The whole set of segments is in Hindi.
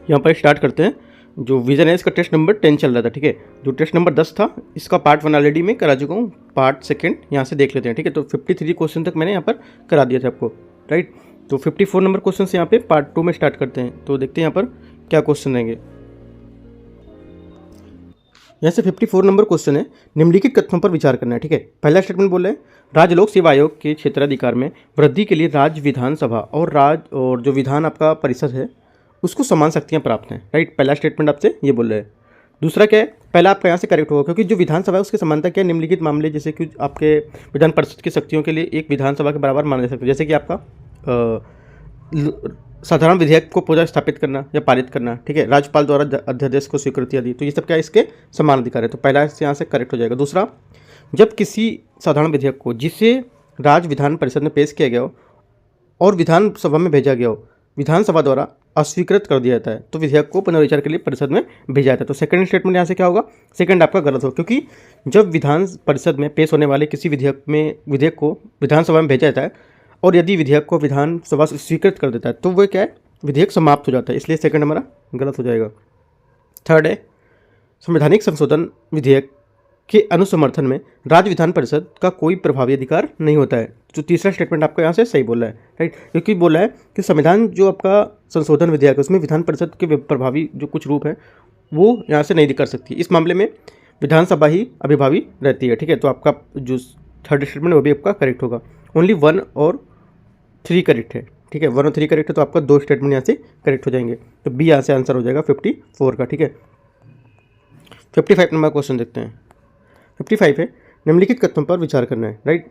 यहाँ पर स्टार्ट करते हैं। जो विजन है इसका टेस्ट नंबर 10 चल रहा था, ठीक है। जो टेस्ट नंबर 10 था इसका पार्ट 1 ऑलरेडी मैं करा चुका हूँ, पार्ट सेकंड यहाँ से देख लेते हैं, ठीक है। तो 53 क्वेश्चन तक मैंने यहाँ पर करा दिया था आपको, राइट। तो 54 नंबर क्वेश्चन से यहाँ पे पार्ट 2 में स्टार्ट करते हैं। तो देखते हैं यहाँ पर क्या क्वेश्चन रहेंगे। यहाँ से 54 नंबर क्वेश्चन है, निम्नलिखित कथनों पर विचार करना है, ठीक है। पहला स्टेटमेंट बोल रहे हैं, राज्य लोक सेवा आयोग के क्षेत्राधिकार में वृद्धि के लिए राज्य विधानसभा और जो विधान आपका परिषद है उसको समान शक्तियाँ प्राप्त हैं, राइट। पहला स्टेटमेंट आपसे ये बोल रहे हैं। दूसरा क्या है, पहला आपका यहाँ से करेक्ट होगा, क्योंकि जो विधानसभा है उसकी समानता क्या है, निम्नलिखित मामले जैसे कि आपके विधान परिषद की शक्तियों के लिए एक विधानसभा के बराबर माना जा सकता है, जैसे कि आपका साधारण विधेयक को पुनः स्थापित करना या पारित करना, ठीक है, राज्यपाल द्वारा अध्यादेश को स्वीकृति दी, तो ये सब क्या है, इसके समान अधिकार है। तो पहला यहाँ से करेक्ट हो जाएगा। दूसरा, जब किसी साधारण विधेयक को जिसे राज्य विधान परिषद में पेश किया गया हो और विधानसभा में भेजा गया हो, विधानसभा द्वारा अस्वीकृत कर दिया जाता है, तो विधेयक को पुनर्विचार के लिए परिषद में भेजा जाता है। तो सेकंड स्टेटमेंट यहाँ से क्या होगा, सेकंड आपका गलत हो, क्योंकि जब विधान परिषद में पेश होने वाले किसी विधेयक को विधानसभा में भेजा जाता है और यदि विधेयक को विधानसभा स्वीकृत कर देता है तो वह क्या है, विधेयक समाप्त हो जाता है, इसलिए सेकंड हमारा गलत हो जाएगा। थर्ड है, संवैधानिक संशोधन विधेयक के अनुसमर्थन में राज्य विधान परिषद का कोई प्रभावी अधिकार नहीं होता है। जो तीसरा स्टेटमेंट आपका यहाँ से सही बोला है, राइट, क्योंकि बोला है कि संविधान जो आपका संशोधन विधेयक है उसमें विधान परिषद के प्रभावी जो कुछ रूप है वो यहाँ से नहीं कर सकती, इस मामले में विधानसभा ही अभिभावी रहती है, ठीक है। तो आपका जो थर्ड स्टेटमेंट वो भी आपका करेक्ट होगा। ओनली 1 और 3 करेक्ट है, ठीक है, 1 और 3 करेक्ट है, तो आपका 2 स्टेटमेंट यहाँ से करेक्ट हो जाएंगे। तो बी यहाँ से आंसर हो जाएगा 54 का, ठीक है। 55 नंबर क्वेश्चन देखते हैं। 55 है, निम्नलिखित कथनों पर विचार करना है, राइट।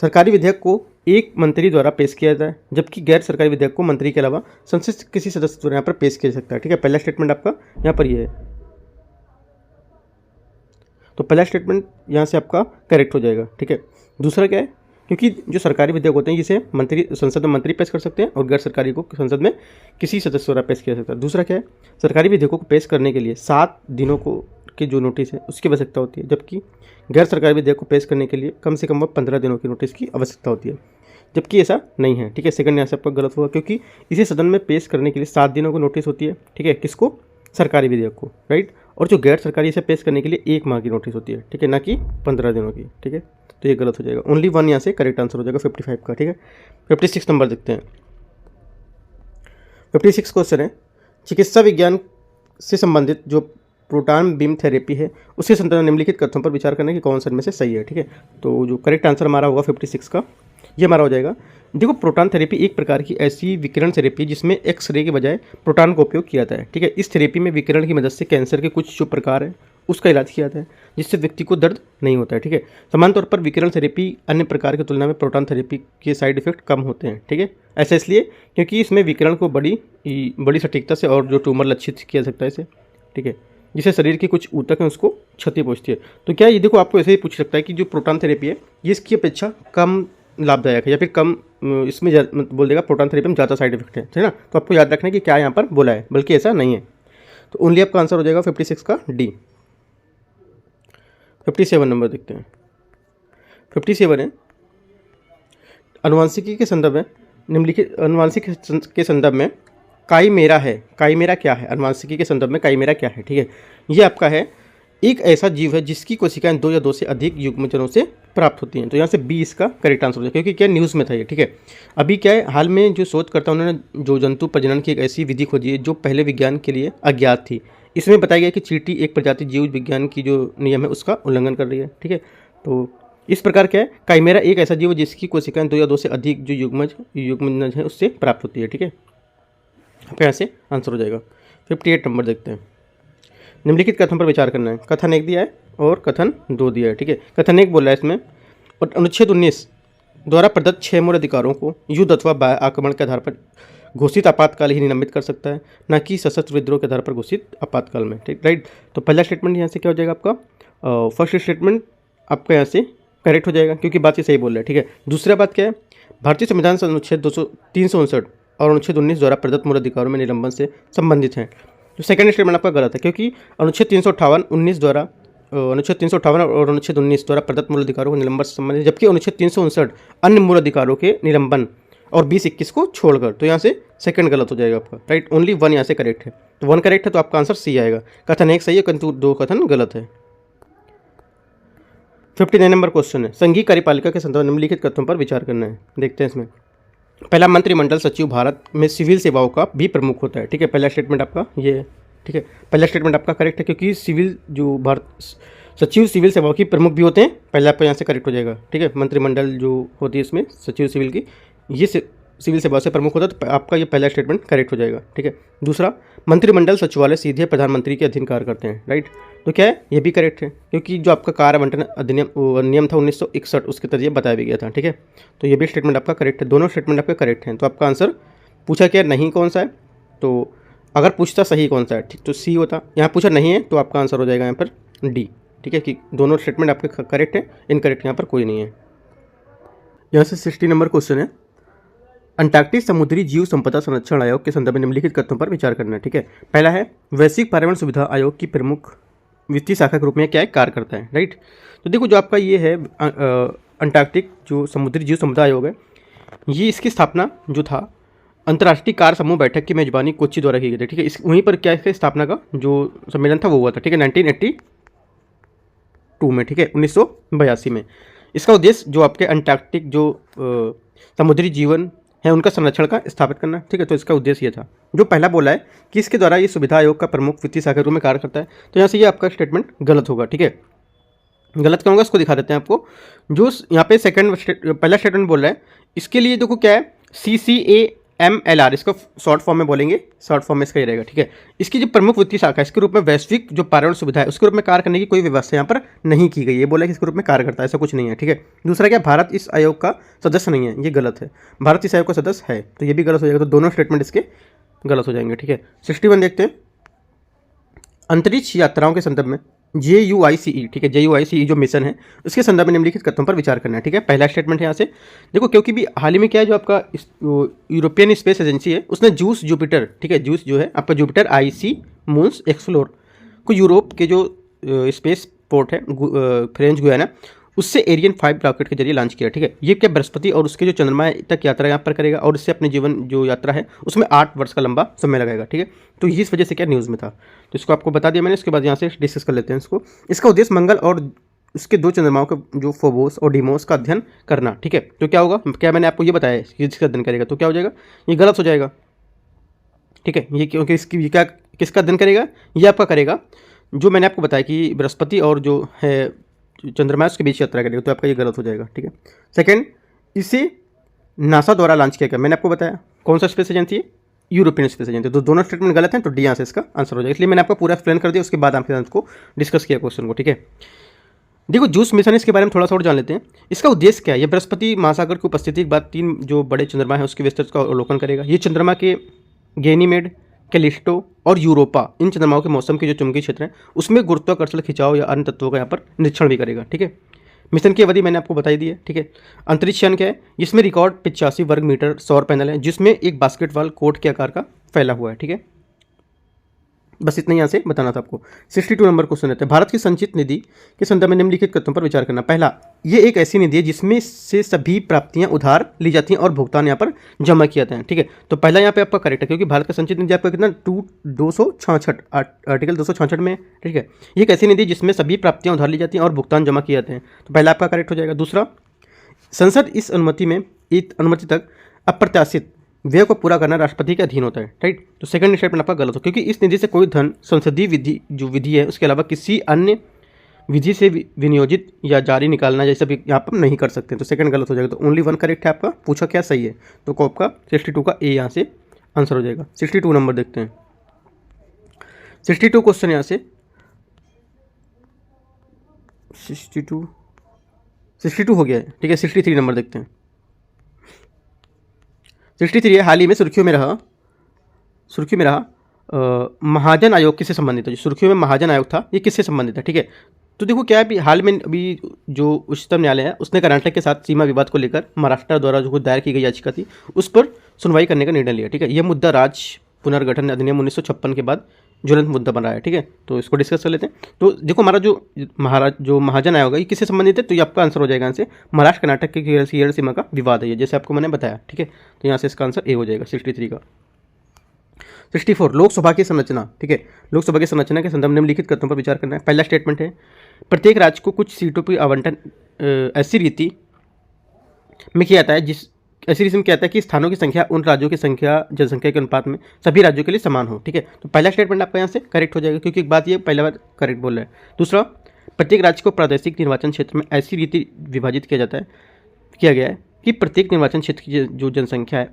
सरकारी विधेयक को एक मंत्री द्वारा पेश किया जाता है, जबकि गैर सरकारी विधेयक को मंत्री के अलावा संसद के किसी सदस्य द्वारा यहाँ पर पेश किया जा सकता है, ठीक है। पहला स्टेटमेंट आपका यहाँ पर ये है, तो पहला स्टेटमेंट यहाँ से आपका करेक्ट हो जाएगा, ठीक है। दूसरा क्या है, क्योंकि जो सरकारी विधेयक होते हैं जिसे संसद में मंत्री पेश कर सकते हैं और गैर सरकारी को संसद में किसी सदस्य द्वारा पेश किया जा सकता है। दूसरा क्या है, सरकारी विधेयकों को पेश करने के लिए 7 दिनों की जो नोटिस है उसकी आवश्यकता होती है, जबकि गैर सरकारी विधेयक को पेश करने के लिए कम से कम 15 दिनों की नोटिस की आवश्यकता होती है, जबकि ऐसा नहीं है, ठीक है। सेकंड यहाँ से आपका गलत होगा, क्योंकि इसे सदन में पेश करने के लिए 7 दिनों की नोटिस होती है, ठीक है, किसको, सरकारी विधेयक को, राइट। और जो गैर सरकारी इसे पेश करने के लिए 1 माह की नोटिस होती है, ठीक है, ना कि 15 दिनों की, ठीक है। तो ये गलत हो जाएगा। ओनली 1 यहाँ से करेक्ट आंसर हो जाएगा 55 का, ठीक है। 56 नंबर देखते हैं। 56 क्वेश्चन है, चिकित्सा विज्ञान से संबंधित जो प्रोटॉन बीम थेरेपी है उसके संदर्भ में निम्नलिखित कथनों पर विचार करने की कौन सा में से सही है, ठीक है। तो जो करेक्ट आंसर हमारा होगा 56 का, ये हमारा हो जाएगा। देखो, प्रोटॉन थेरेपी एक प्रकार की ऐसी विकिरण थेरेपी जिसमें एक्सरे के बजाय प्रोटॉन का उपयोग किया जाता है, ठीक है। इस थेरेपी में विकिरण की मदद से कैंसर के कुछ जो प्रकार है उसका इलाज किया जाता है, जिससे व्यक्ति को दर्द नहीं होता है, ठीक है। समान तौर पर विकिरण थेरेपी अन्य प्रकार की तुलना में प्रोटॉन थेरेपी के साइड इफेक्ट कम होते हैं, ठीक है। ऐसा इसलिए क्योंकि इसमें विकिरण को बड़ी सटीकता से और जो ट्यूमर लक्षित किया सकता है इसे, ठीक है, जिससे शरीर के कुछ ऊतक हैं उसको क्षति पहुंचती है। तो क्या ये देखो, आपको ऐसे ही पूछ सकता है कि जो प्रोटॉन थेरेपी है ये इसकी अपेक्षा कम लाभदायक है या फिर कम, इसमें बोल देगा प्रोटॉन थेरेपी में ज़्यादा साइड इफेक्ट है, ठीक है ना। तो आपको याद रखना है कि क्या यहाँ पर बोला है, बल्कि ऐसा नहीं है। तो ओनली आपका आंसर हो जाएगा 56 का डी। 57 नंबर देखते हैं। 57 है, अनुवांशिकी के संदर्भ में निम्नलिखित अनुवांशिक के संदर्भ में काइमेरा है। काइमेरा क्या है, अनुवांशिकी के संदर्भ में काइमेरा क्या है, ठीक है। ये आपका है एक ऐसा जीव है जिसकी कोशिकाएं 2 या 2 से अधिक युग्मजों से प्राप्त होती हैं। तो यहाँ से बी इसका करेक्ट आंसर हो जाएगा, क्योंकि क्या न्यूज़ में था ये, ठीक है। अभी क्या है, हाल में जो शोधकर्ता उन्होंने जो जंतु प्रजनन की एक ऐसी विधि खोजी है जो पहले विज्ञान के लिए अज्ञात थी। इसमें बताया गया कि चींटी एक प्रजाति जीव विज्ञान की जो नियम है उसका उल्लंघन कर रही है, ठीक है। तो इस प्रकार क्या है, काइमेरा एक ऐसा जीव है जिसकी कोशिकाएं 2 या 2 से अधिक जो युग्मज है उससे प्राप्त होती है, ठीक है। यहाँ से आंसर हो जाएगा। 58 नंबर देखते हैं। निम्नलिखित कथन पर विचार करना है। कथन 1 दिया है और कथन 2 दिया है, ठीक है। कथन 1 बोल रहा है इसमें, और अनुच्छेद 19 द्वारा प्रदत्त 6 मूल अधिकारों को युद्ध अथवा बाह्य आक्रमण के आधार पर घोषित आपातकाल ही निलंबित कर सकता है, न कि सशस्त्र विद्रोह के आधार पर घोषित आपातकाल में, ठीक, राइट। तो पहला स्टेटमेंट यहाँ से क्या हो जाएगा आपका, फर्स्ट स्टेटमेंट आपका यहाँ से करेक्ट हो जाएगा, क्योंकि बात ये सही बोल रहा है, ठीक है। दूसरा बात क्या है, भारतीय संविधान से अनुच्छेद 359 और अनुच्छेद 19 द्वारा प्रदत्त मूल अधिकारों में निलंबन से संबंधित हैं। तो सेकंड स्टेटमेंट आपका गलत है, क्योंकि अनुच्छेद 358 और अनुच्छेद 19 द्वारा प्रदत्त मूल अधिकारों के निलंबन से संबंधित, जबकि अनुच्छेद 359 अन्य मूल अधिकारों के निलंबन और 20-21 को छोड़कर। तो यहाँ से सेकंड गलत हो जाएगा आपका, राइट। ओनली वन यहाँ से करेक्ट है, तो वन करेक्ट है तो आपका आंसर सी आएगा। कथन एक सही है किंतु दो कथन गलत है। 59 नंबर क्वेश्चन है, संघीय कार्यपालिका के संदर्भ में निम्नलिखित कथनों पर विचार करना है। देखते हैं इसमें। पहला, मंत्रिमंडल सचिव भारत में सिविल सेवाओं का भी प्रमुख होता है, ठीक है। पहला स्टेटमेंट आपका ये है, ठीक है। पहला स्टेटमेंट आपका करेक्ट है क्योंकि सिविल जो भारत सचिव सिविल सेवाओं की प्रमुख भी होते हैं, पहले आपका यहाँ से करेक्ट हो जाएगा, ठीक है। मंत्रिमंडल जो होती है इसमें सचिव सिविल की, ये सिविल सेवा से प्रमुख होता है, तो आपका ये पहला स्टेटमेंट करेक्ट हो जाएगा, ठीक है। दूसरा, मंत्रिमंडल सचिवालय सीधे प्रधानमंत्री के अधीन कार्य करते हैं, राइट। तो क्या है, ये भी करेक्ट है क्योंकि जो आपका कार्य आवंटन अधिनियम नियम था 1961 उसके तहत बताया भी गया था, ठीक है। तो ये भी स्टेटमेंट आपका करेक्ट है, दोनों स्टेटमेंट आपके करेक्ट हैं। तो आपका आंसर पूछा क्या नहीं कौन सा है, तो अगर पूछता सही कौन सा है, ठीक, तो सी होता। यहाँ पूछा नहीं है तो आपका आंसर हो जाएगा यहाँ पर डी, ठीक है, कि दोनों स्टेटमेंट आपके करेक्ट है, इनकरेक्ट यहाँ पर कोई नहीं है। यहाँ से 60 नंबर क्वेश्चन है, अंटार्कटिक समुद्री जीव संपदा संरक्षण आयोग के संदर्भ में निम्नलिखित कथनों पर विचार करना है, ठीक है। पहला है, वैश्विक पर्यावरण सुविधा आयोग की प्रमुख वित्तीय शाखा के रूप में क्या है, कार्य करता है, राइट। तो देखो जो आपका ये है अंटार्कटिक जो समुद्री जीव संपदा आयोग है, ये इसकी स्थापना जो था अंतर्राष्ट्रीय कार्य समूह बैठक की मेजबानी कोच्चि द्वारा की गई थी, ठीक है। इस वहीं पर क्या है, स्थापना का जो सम्मेलन था वो हुआ था, ठीक है, 1982 में, ठीक है, 1982 में। इसका उद्देश्य जो आपके अंटार्कटिक जो समुद्री जीवन है उनका संरक्षण का स्थापित करना, ठीक है। तो इसका उद्देश्य ये था। जो पहला बोला है कि इसके द्वारा ये सुविधा आयोग का प्रमुख वित्तीय शाखा के रूप में कार्य करता है, तो यहाँ से ये आपका स्टेटमेंट गलत होगा, ठीक है। गलत क्या होगा इसको दिखा देते हैं आपको। जो यहाँ पे पहला स्टेटमेंट बोल रहा है, इसके लिए देखो क्या है, CCAMLR, इसको शॉर्ट फॉर्म में बोलेंगे, शॉर्ट फॉर्म में इसका ही रहेगा, ठीक है। इसकी जो प्रमुख वित्तीय शाखा है इसके रूप में वैश्विक जो पर्यावरण सुविधा है उसके रूप में कार्य करने की कोई व्यवस्था यहाँ पर नहीं की गई है। बोला कि इसके रूप में कार्य करता है, ऐसा कुछ नहीं है, ठीक है। दूसरा क्या, भारत इस आयोग का सदस्य नहीं है, ये गलत है। भारत इस आयोग का सदस्य है, तो ये भी गलत हो जाएगा। तो दोनों स्टेटमेंट इसके गलत हो जाएंगे, ठीक है। 61 देखते हैं, अंतरिक्ष यात्राओं के संदर्भ में JUICE, ठीक है, JUICE जो मिशन है उसके संदर्भ में निम्नलिखित कथनों पर विचार करना है, ठीक है। पहला स्टेटमेंट है यहाँ से देखो, क्योंकि भी हाल ही में क्या है, जो आपका यूरोपियन स्पेस एजेंसी है उसने जूस जुपिटर, ठीक है, जूस जो है आपका जुपिटर IC मून्स एक्सप्लोर को यूरोप के जो स्पेस पोर्ट है फ्रेंच गुयाना उससे एरियन 5 रॉकेट के जरिए लॉन्च किया, ठीक है। ये क्या बृहस्पति और उसके जो चंद्रमा तक यात्रा यहाँ पर करेगा और इससे अपने जीवन जो यात्रा है उसमें 8 वर्ष का लंबा समय लगाएगा, ठीक है। तो इस वजह से क्या न्यूज़ में था, तो इसको आपको बता दिया मैंने। इसके बाद यहाँ से डिस्कस कर लेते हैं इसको। इसका उद्देश्य मंगल और उसके 2 चंद्रमाओं के जो फोबोस और डिमोस का अध्ययन करना, ठीक है। तो क्या होगा, क्या मैंने आपको ये बताया कि जिसका अध्ययन करेगा, तो क्या हो जाएगा, ये गलत हो जाएगा, ठीक है। ये क्योंकि इसकी क्या किसका अध्ययन करेगा, ये आपका करेगा जो मैंने आपको बताया कि बृहस्पति और जो है चंद्रमा उसके बीच यात्रा करेगा, तो आपका ये गलत हो जाएगा, ठीक है। सेकंड, इसे नासा द्वारा लॉन्च किया गया, मैंने आपको बताया कौन सा स्पेस एजेंसी है, यूरोपियन स्पेस एजेंसी। तो दोनों स्टेटमेंट गलत हैं, तो डी यहाँ से इसका आंसर हो जाएगा। इसलिए मैंने आपको पूरा एक्सप्लेन कर दिया, उसके बाद आपके साथ को डिस्कस किया क्वेश्चन को, ठीक है। देखो जूस मिशन इसके बारे में थोड़ा सा और जान लेते हैं। इसका उद्देश्य क्या है, ये बृहस्पति महासागर की उपस्थिति के बाद 3 जो बड़े चंद्रमा है उसके विस्तृत का अवलोकन करेगा। ये चंद्रमा के गैनीमेड, कैलिस्टो और यूरोपा, इन चंद्रमाओं के मौसम के जो चुंबकीय क्षेत्र हैं उसमें गुरुत्वाकर्षण खिंचाव या अन्य तत्वों का यहाँ पर निरीक्षण भी करेगा, ठीक है। मिशन की अवधि मैंने आपको बताई दी है, ठीक है। अंतरिक्ष यान क्या है, इसमें रिकॉर्ड 85 वर्ग मीटर सौर पैनल है जिसमें एक बास्केटबॉल कोर्ट के आकार का फैला हुआ है, ठीक है। बस इतना यहाँ से बताना था आपको। 62 नंबर क्वेश्चन रहता है, भारत की संचित निधि के संदर्भ में निम्नलिखित कथनों पर विचार करना। पहला, ये एक ऐसी निधि है जिसमें से सभी प्राप्तियां उधार ली जाती हैं और भुगतान यहाँ पर जमा किए जाते हैं, ठीक है। तो पहला यहाँ पे आपका करेक्ट है क्योंकि भारत का संचित निधि आपका कितना 266 आर्टिकल 266 में, ठीक है। ये एक ऐसी निधि जिसमें सभी प्राप्तियां उधार ली जाती हैं और भुगतान जमा किए जाते हैं, तो पहला आपका करेक्ट हो जाएगा। दूसरा, संसद इस अनुमति तक अप्रत्याशित व्यय को पूरा करना राष्ट्रपति के अधीन होता है, राइट। तो सेकंड स्टेटमेंट आपका गलत हो क्योंकि इस निधि से कोई धन संसदीय विधि है उसके अलावा किसी अन्य विधि से विनियोजित या जारी निकालना जैसा भी यहाँ पर नहीं कर सकते, तो सेकंड गलत हो जाएगा। तो ओनली 1 करेक्ट है आपका। पूछा क्या सही है, तो को आपका 62 का ए यहाँ से आंसर हो जाएगा। 62 नंबर देखते हैं। 62 क्वेश्चन यहाँ से 62 हो गया है, ठीक है। 63 नंबर देखते हैं। 63 हाल ही में सुर्खियों में रहा महाजन आयोग किससे संबंधित है। जो सुर्खियों में महाजन आयोग था ये किससे संबंधित है, ठीक है। तो देखो क्या है, अभी हाल में अभी जो उच्चतम न्यायालय है उसने कर्नाटक के साथ सीमा विवाद को लेकर महाराष्ट्र द्वारा जो दायर की गई याचिका थी उस पर सुनवाई करने का निर्णय लिया, ठीक है। यह मुद्दा राज्य पुनर्गठन अधिनियम 1956 के बाद ज्वलंत मुद्दा बन रहा है, ठीक है। तो इसको डिस्कस कर लेते हैं। तो देखो हमारा जो महाजन आयोग है ये किससे संबंधित है, तो ये आपका आंसर हो जाएगा यहाँ से महाराष्ट्र कर्नाटक के सीमा का विवाद है ये, जैसे आपको मैंने बताया, ठीक है। तो यहाँ से इसका आंसर ए हो जाएगा 63 का। 64 लोकसभा की संरचना, ठीक है। लोकसभा की संरचना के संदर्भ में निम्नलिखित तथ्यों पर विचार करना है। पहला स्टेटमेंट है, प्रत्येक राज्य को कुछ सीटों की आवंटन ऐसी रीति में किया जाता है ऐसी रीति में क्या आता है कि स्थानों की संख्या उन राज्यों की संख्या जनसंख्या के अनुपात में सभी राज्यों के लिए समान हो, ठीक है। तो पहला स्टेटमेंट आपका यहाँ से करेक्ट हो जाएगा, क्योंकि एक बात ये पहला बार करेक्ट बोल रहा है। दूसरा, प्रत्येक राज्य को प्रादेशिक निर्वाचन क्षेत्र में ऐसी रीति विभाजित किया गया है कि प्रत्येक निर्वाचन क्षेत्र की जो जनसंख्या है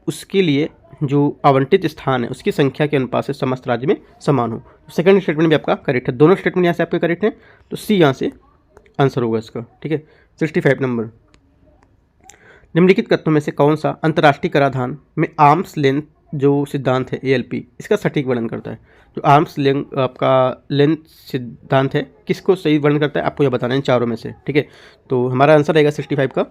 उसके लिए जो आवंटित स्थान है उसकी संख्या के अनुपात से समस्त राज्य में समान हो। सेकंड स्टेटमेंट भी आपका करेक्ट है, दोनों स्टेटमेंट यहाँ से आपके करेक्ट हैं, तो सी यहाँ से आंसर होगा इसका, ठीक है। 65 नंबर, निम्नलिखित कथनों में से कौन सा अंतर्राष्ट्रीय कराधान में आर्म्स लेंथ जो सिद्धांत है ALP इसका सटीक वर्णन करता है। जो आर्म्स लेंथ आपका लेंथ सिद्धांत है किसको सही वर्णन करता है आपको यह बताना है इन चारों में से, ठीक है। तो हमारा आंसर रहेगा 65 का।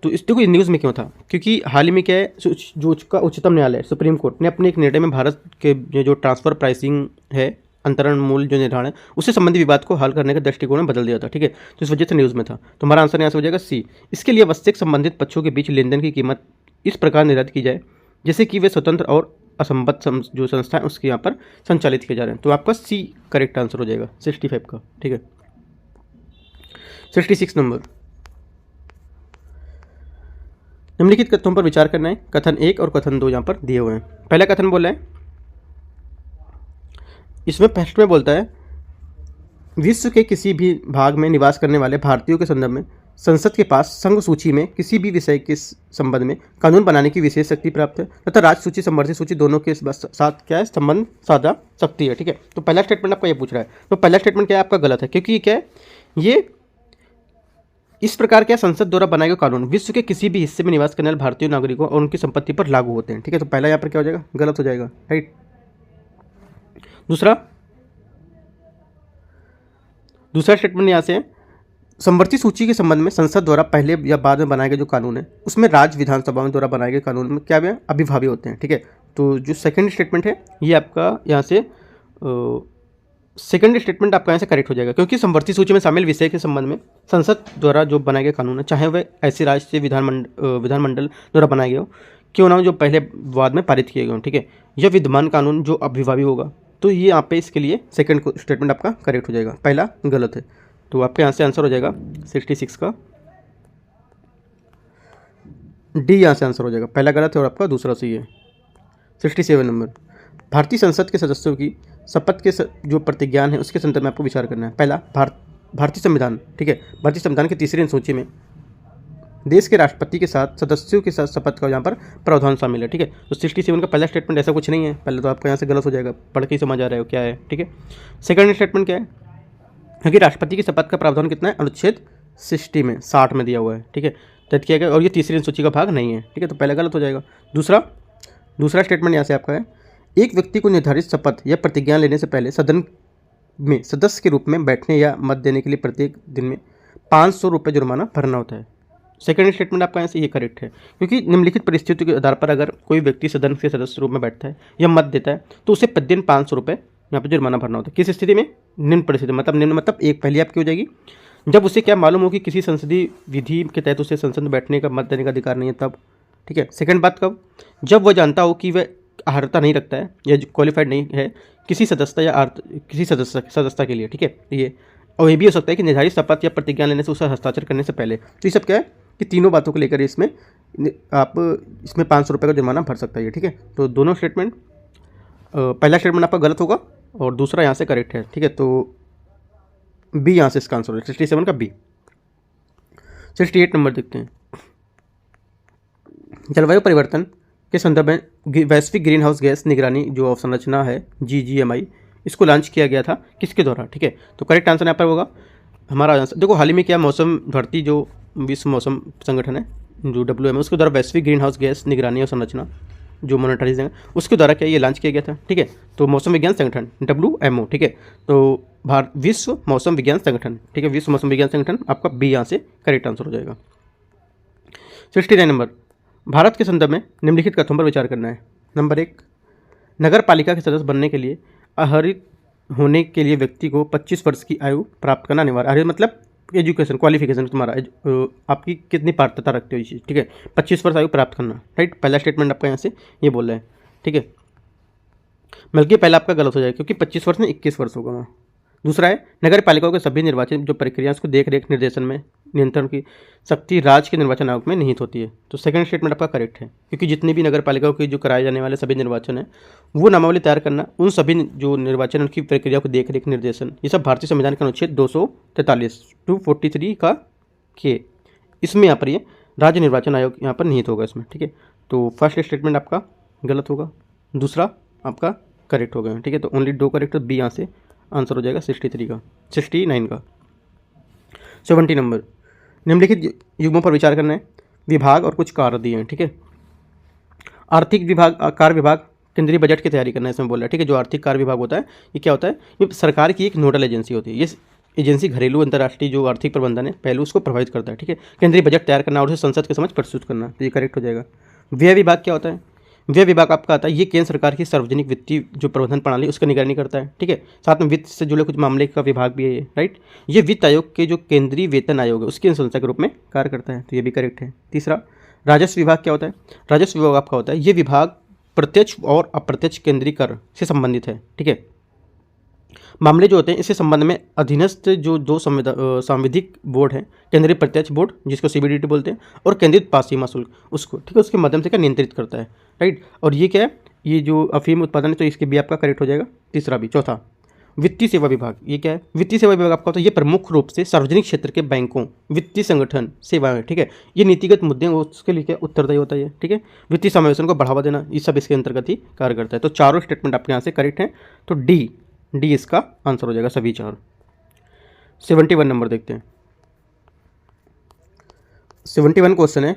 तो इस देखो न्यूज़ में क्यों था, क्योंकि हाल ही में क्या है जो उसका उच्चतम न्यायालय सुप्रीम कोर्ट ने अपने एक निर्णय में भारत के जो ट्रांसफर प्राइसिंग है अंतरण मूल्य जो निर्धारण है उससे संबंधित विवाद को हल करने के दृष्टिकोण में बदल दिया था, ठीक है। तो इस वजह से न्यूज़ में था। तो हमारा आंसर यहाँ से हो जाएगा सी। इसके लिए आवश्यक संबंधित पक्षों के बीच लेन देन की कीमत इस प्रकार निर्धारित की जाए जैसे कि वे स्वतंत्र और असंबद्ध जो संस्था है उसके यहाँ पर संचालित किए जा रहे हैं। तो आपका सी करेक्ट आंसर हो जाएगा 65 का, ठीक है। 66 नंबर, निम्नलिखित कथनों पर विचार करना है। कथन 1 और कथन 2 यहाँ पर दिए हुए हैं। पहला कथन बोला है, इसमें फर्स्ट में बोलता है विश्व के किसी भी भाग में निवास करने वाले भारतीयों के संदर्भ में संसद के पास संघ सूची में किसी भी विषय के संबंध में कानून बनाने की विशेष शक्ति प्राप्त है तथा राज्य सूची संवर्धित सूची दोनों के साथ क्या है संबंध साधा सकती है, ठीक है। तो पहला स्टेटमेंट आपका ये पूछ रहा है, तो पहला स्टेटमेंट क्या है आपका गलत है, क्योंकि ये क्या है, ये इस प्रकार क्या संसद द्वारा बनाए गए कानून विश्व के किसी भी हिस्से में निवास करने वाले भारतीय नागरिकों और उनकी संपत्ति पर लागू होते हैं, ठीक है। तो पहला यहाँ पर क्या हो जाएगा, गलत हो जाएगा, राइट। दूसरा स्टेटमेंट यहाँ से संवर्धित सूची के संबंध में संसद द्वारा पहले या बाद में बनाए गए जो कानून है उसमें राज्य विधानसभाओं द्वारा बनाए गए कानून में क्या है अभिभावी होते हैं, ठीक है। तो जो सेकंड स्टेटमेंट है ये आपका यहाँ से सेकंड स्टेटमेंट आपका यहाँ से करेक्ट हो जाएगा, क्योंकि संवर्धित सूची में शामिल विषय के संबंध में संसद द्वारा जो बनाए गए कानून है चाहे वह ऐसे राज्य से विधानमंडल द्वारा बनाए गए हो क्यों ना हो जो पहले बाद में पारित किए गए हों, ठीक है। यह विद्यमान कानून जो अभिभावी होगा तो ये यहाँ पे इसके लिए सेकंड स्टेटमेंट आपका करेक्ट हो जाएगा, पहला गलत है। तो आपके यहाँ से आंसर हो जाएगा 66 का डी यहाँ से आंसर हो जाएगा, पहला गलत है और आपका दूसरा सही है। 67 नंबर, भारतीय संसद के सदस्यों की शपथ के जो प्रतिज्ञान है उसके संदर्भ में आपको विचार करना है। पहला भारतीय संविधान, ठीक है। भारतीय संविधान की तीसरी अनुसूची में देश के राष्ट्रपति के साथ सदस्यों के साथ शपथ का यहाँ पर प्रावधान शामिल है, ठीक है। तो 67 का पहला स्टेटमेंट ऐसा कुछ नहीं है, पहले तो आपका यहाँ से गलत हो जाएगा, पढ़ के ही समझ आ रहे हो क्या है, ठीक है। सेकंड स्टेटमेंट क्या है, क्योंकि राष्ट्रपति की शपथ का प्रावधान कितना है अनुच्छेद 60 में दिया हुआ है, ठीक है, तय किया गया और ये तीसरी अनुसूची का भाग नहीं है, ठीक है। तो पहला गलत हो जाएगा। दूसरा स्टेटमेंट यहाँ से आपका है, एक व्यक्ति को निर्धारित शपथ या प्रतिज्ञा लेने से पहले सदन में सदस्य के रूप में बैठने या मत देने के लिए प्रत्येक दिन में 500 रुपये जुर्माना भरना होता है। सेकंड स्टेटमेंट आपका यहाँ से ये करेक्ट है, क्योंकि निम्नलिखित परिस्थितियों के आधार पर अगर कोई व्यक्ति सदन के सदस्य रूप में बैठता है या मत देता है तो उसे प्रतिदिन 500 रुपये यहाँ पर जुर्माना भरना होता है। किस स्थिति में, निम्न परिस्थिति, मतलब एक पहली आपकी हो जाएगी जब उसे क्या मालूम हो कि किसी संसदीय विधि के तहत उसे संसद में बैठने का मत देने का अधिकार नहीं है तब, ठीक है। सेकंड बात कब, जब वह जानता हो कि वह अर्हता नहीं रखता है या क्वालिफाइड नहीं है किसी सदस्यता या किसी सदस्यता के लिए, ठीक है। ये और ये भी हो सकता है कि निर्धारित शपथ या प्रतिज्ञा लेने से उसे हस्ताक्षर करने से पहले। तो ये सब क्या है कि तीनों बातों को लेकर इसमें आप इसमें 500 रुपये का जुर्माना भर सकता है, ठीक है। तो दोनों स्टेटमेंट, पहला स्टेटमेंट आपका गलत होगा और दूसरा यहाँ से करेक्ट है, ठीक है। तो बी यहाँ से इसका आंसर है 67 का बी। 68 नंबर देखते हैं, जलवायु परिवर्तन के संदर्भ में वैश्विक ग्रीन हाउस गैस निगरानी जो अवसंरचना है GGMI इसको लॉन्च किया गया था किसके द्वारा, ठीक है। तो करेक्ट आंसर यहाँ पर होगा हमारा आंसर। देखो हाल ही में क्या मौसम धरती जो विश्व मौसम संगठन है जो WM है उसके द्वारा वैश्विक ग्रीन हाउस गैस निगरानी और संरचना जो मॉनिटरिंग है उसके द्वारा क्या ये लॉन्च किया गया था, ठीक है। तो मौसम विज्ञान संगठन WMO, ठीक है। तो विश्व मौसम विज्ञान संगठन, ठीक है, विश्व मौसम विज्ञान संगठन आपका बी यहाँ से करेक्ट आंसर हो जाएगा। 69 नंबर, भारत के संदर्भ में निम्नलिखित कथनों पर विचार करना है। नंबर 1, नगर पालिका के सदस्य बनने के लिए अर्हत होने के लिए व्यक्ति को 25 वर्ष की आयु प्राप्त करना अनिवार्य है, मतलब एजुकेशन क्वालिफिकेशन तुम्हारा आपकी कितनी पात्रता रखते हो इस चीज़, ठीक है। 25 वर्ष आयु प्राप्त करना, राइट। पहला स्टेटमेंट आपका यहाँ से ये बोल रहा है, ठीक है। बल्कि पहला आपका गलत हो जाएगा क्योंकि 25 वर्ष में 21 वर्ष होगा वहाँ। दूसरा है नगर पालिकाओं के सभी निर्वाचन जो प्रक्रिया उसको देख रेख निर्देशन में नियंत्रण की शक्ति राज्य के निर्वाचन आयोग में निहित होती है। तो सेकंड स्टेटमेंट आपका करेक्ट है क्योंकि जितनी भी नगर पालिकाओं के जो कराए जाने वाले सभी निर्वाचन है वो नामावली तैयार करना, उन सभी जो निर्वाचन की प्रक्रिया को देख रेख निर्देशन, ये सब भारतीय संविधान के अनुच्छेद 243 243 का के इसमें यहाँ पर ये राज्य निर्वाचन आयोग यहाँ पर निहित होगा इसमें। ठीक है, तो फर्स्ट स्टेटमेंट आपका गलत होगा, दूसरा आपका करेक्ट हो गया। ठीक है, तो ओनली 2 करेक्ट, तो बी यहाँ से आंसर हो जाएगा 69 का। 70 नंबर, निम्नलिखित युग्मों पर विचार करना है। विभाग और कुछ कार्य दिए हैं। ठीक है, आर्थिक विभाग, कार्य विभाग केंद्रीय बजट की तैयारी करना है इसमें बोल रहा है। ठीक है, जो आर्थिक कार्य विभाग होता है ये क्या होता है, ये सरकार की एक नोडल एजेंसी होती है। ये एजेंसी घरेलू अंतर्राष्ट्रीय जो आर्थिक प्रबंधन है पहलू उसको प्रभावित करता है। ठीक है, केंद्रीय बजट तैयार करना और उसे संसद के समक्ष प्रस्तुत करना, तो ये करेक्ट हो जाएगा। व्यय विभाग क्या होता है, व्यय विभाग आपका आता है ये केंद्र सरकार की सार्वजनिक वित्तीय जो प्रबंधन प्रणाली उसका निगरानी करता है। ठीक है, साथ में वित्त से जुड़े कुछ मामले का विभाग भी है ये, राइट। ये वित्त आयोग के जो केंद्रीय वेतन आयोग है उसकी अनुशंसा के रूप में कार्य करता है, तो ये भी करेक्ट है। तीसरा, राजस्व विभाग क्या होता है, राजस्व विभाग आपका होता है ये विभाग प्रत्यक्ष और अप्रत्यक्ष केंद्रीय कर से संबंधित है। ठीक है, मामले जो होते हैं इसके संबंध में अधीनस्थ जो 2 सांविधिक बोर्ड हैं, केंद्रीय प्रत्यक्ष बोर्ड जिसको सीबीडीटी बोलते हैं और केंद्रीय पासीमा शुल्क उसको, ठीक है, उसके माध्यम से क्या नियंत्रित करता है, राइट। और ये क्या है, ये जो अफीम उत्पादन है तो इसके भी आपका करेक्ट हो जाएगा, तीसरा भी। चौथा, वित्तीय सेवा विभाग, ये क्या है, वित्तीय सेवा विभाग आपका होता है ये प्रमुख रूप से सार्वजनिक क्षेत्र के बैंकों, वित्तीय संगठन, सेवाएं, ठीक है, ये नीतिगत मुद्दे उसके लिए क्या उत्तरदायी होता है, ठीक है। वित्तीय समावेशन को बढ़ावा देना, ये सब इसके अंतर्गत ही कार्य करता है। तो चारों स्टेटमेंट आपके यहाँ से करेक्ट हैं, तो डी इसका आंसर हो जाएगा सभी चार। 71 नंबर देखते हैं। 71 क्वेश्चन है,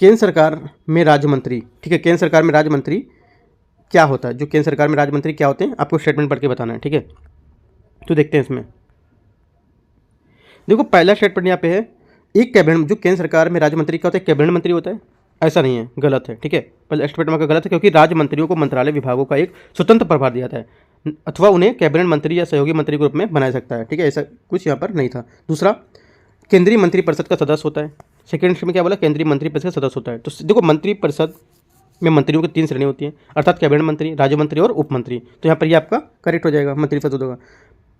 केंद्र सरकार में राज्य मंत्री, ठीक है, केंद्र सरकार में राज्य मंत्री क्या होता है, जो केंद्र सरकार में राज्य मंत्री क्या होते हैं आपको स्टेटमेंट पढ़ के बताना है। ठीक है, तो देखते हैं इसमें। देखो पहला स्टेटमेंट यहाँ पे है, एक कैबिनेट, जो केंद्र सरकार में राज्य मंत्री क्या होता है, कैबिनेट मंत्री होता है, ऐसा नहीं है, गलत है। ठीक है, पहले स्टेटमेंट का गलत है क्योंकि राज्य मंत्रियों को मंत्रालय विभागों का एक स्वतंत्र प्रभार दिया था अथवा उन्हें कैबिनेट मंत्री या सहयोगी मंत्री के रूप में बनाया सकता है। ठीक है, ऐसा कुछ यहाँ पर नहीं था। दूसरा, केंद्रीय मंत्रिपरिषद का सदस्य होता है। सेकेंड में क्या बोला, केंद्रीय मंत्रिपरिषद का सदस्य होता है। तो देखो मंत्रिपरिषद में मंत्रियों की 3 श्रेणी होती हैं, अर्थात कैबिनेट मंत्री, राज्य मंत्री और उप मंत्री। तो यहाँ पर ये आपका करेक्ट हो जाएगा, मंत्रिपरिषद होगा।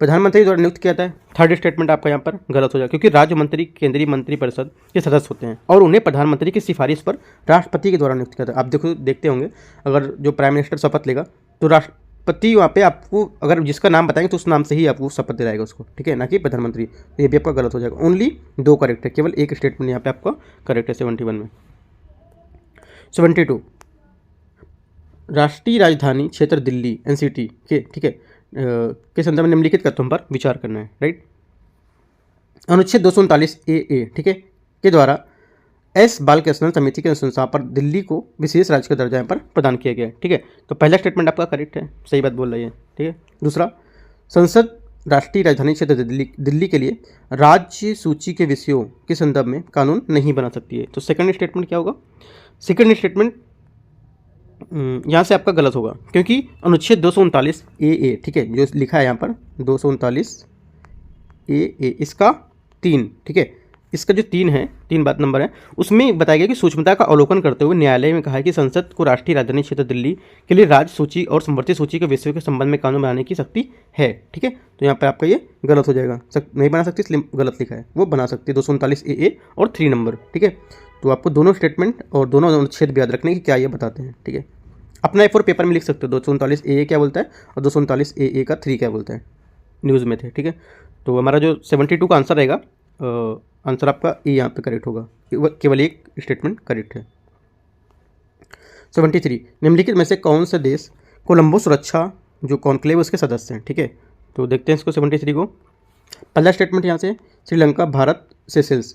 प्रधानमंत्री द्वारा नियुक्त किया जाता है, थर्ड स्टेटमेंट आपका यहाँ पर गलत हो जाएगा क्योंकि राज्य मंत्री केंद्रीय मंत्रिपरिषद के सदस्य होते हैं और उन्हें प्रधानमंत्री की सिफारिश पर राष्ट्रपति के द्वारा नियुक्त किया जाता है। आप देखते होंगे अगर जो प्राइम मिनिस्टर शपथ लेगा तो राष्ट्रपति वहाँ पे आपको अगर जिसका नाम बताएंगे तो उस नाम से ही आपको शपथ दिलाएगा उसको, ठीक है, ना कि प्रधानमंत्री। तो ये भी आपका गलत हो जाएगा। ओनली 2 करेक्ट है, केवल एक स्टेटमेंट यहाँ पे आपका करेक्ट है 71 में। 72, राष्ट्रीय राजधानी क्षेत्र दिल्ली NCT के, ठीक है, के संदर्भ में निम्नलिखित तथ्यों पर विचार करना है, राइट। अनुच्छेद 239 AA, ठीक है, के द्वारा एस बालकृष्णन समिति के अनुशंसा पर दिल्ली को विशेष राज्य का दर्जा यहाँ पर प्रदान किया गया है। ठीक है, तो पहला स्टेटमेंट आपका करेक्ट है, सही बात बोल रही है। ठीक है, दूसरा, संसद राष्ट्रीय राजधानी क्षेत्र दिल्ली के लिए राज्य सूची के विषयों के संदर्भ में कानून नहीं बना सकती है। तो सेकंड स्टेटमेंट क्या होगा, सेकंड स्टेटमेंट यहाँ से आपका गलत होगा क्योंकि अनुच्छेद 239 AA, ठीक है, जो लिखा है यहाँ पर 239 AA, इसका 3, ठीक है, इसका जो 3 बात नंबर है उसमें बताया गया कि सूक्ष्मता का अवलोकन करते हुए न्यायालय में कहा है कि संसद को राष्ट्रीय राजधानी क्षेत्र दिल्ली के लिए राज्य सूची और संवर्ती सूची के विषयों के संबंध में कानून बनाने की शक्ति है। ठीक है, तो यहाँ पर आपका ये गलत हो जाएगा, नहीं बना सकती इसलिए गलत लिखा है, वो बना सकती है 239 AA और 3 नंबर। ठीक है, तो आपको दोनों स्टेटमेंट और दोनों अनुच्छेद भी याद रखने की क्या ये बताते हैं। ठीक है, अपना A4 पेपर में लिख सकते हो 239 AA क्या बोलता है और 239 AA का 3 क्या बोलता है, न्यूज़ में थे। ठीक है, तो हमारा जो 72 का आंसर रहेगा, आंसर आपका ए यहाँ पे करेक्ट होगा, केवल एक स्टेटमेंट करेक्ट है। 73, निम्नलिखित में से कौन से देश कोलंबो सुरक्षा जो कॉन्क्लेव उसके सदस्य हैं। ठीक है, तो देखते हैं इसको 73 को। पहला स्टेटमेंट यहाँ से श्रीलंका, भारत, सेशेल्स,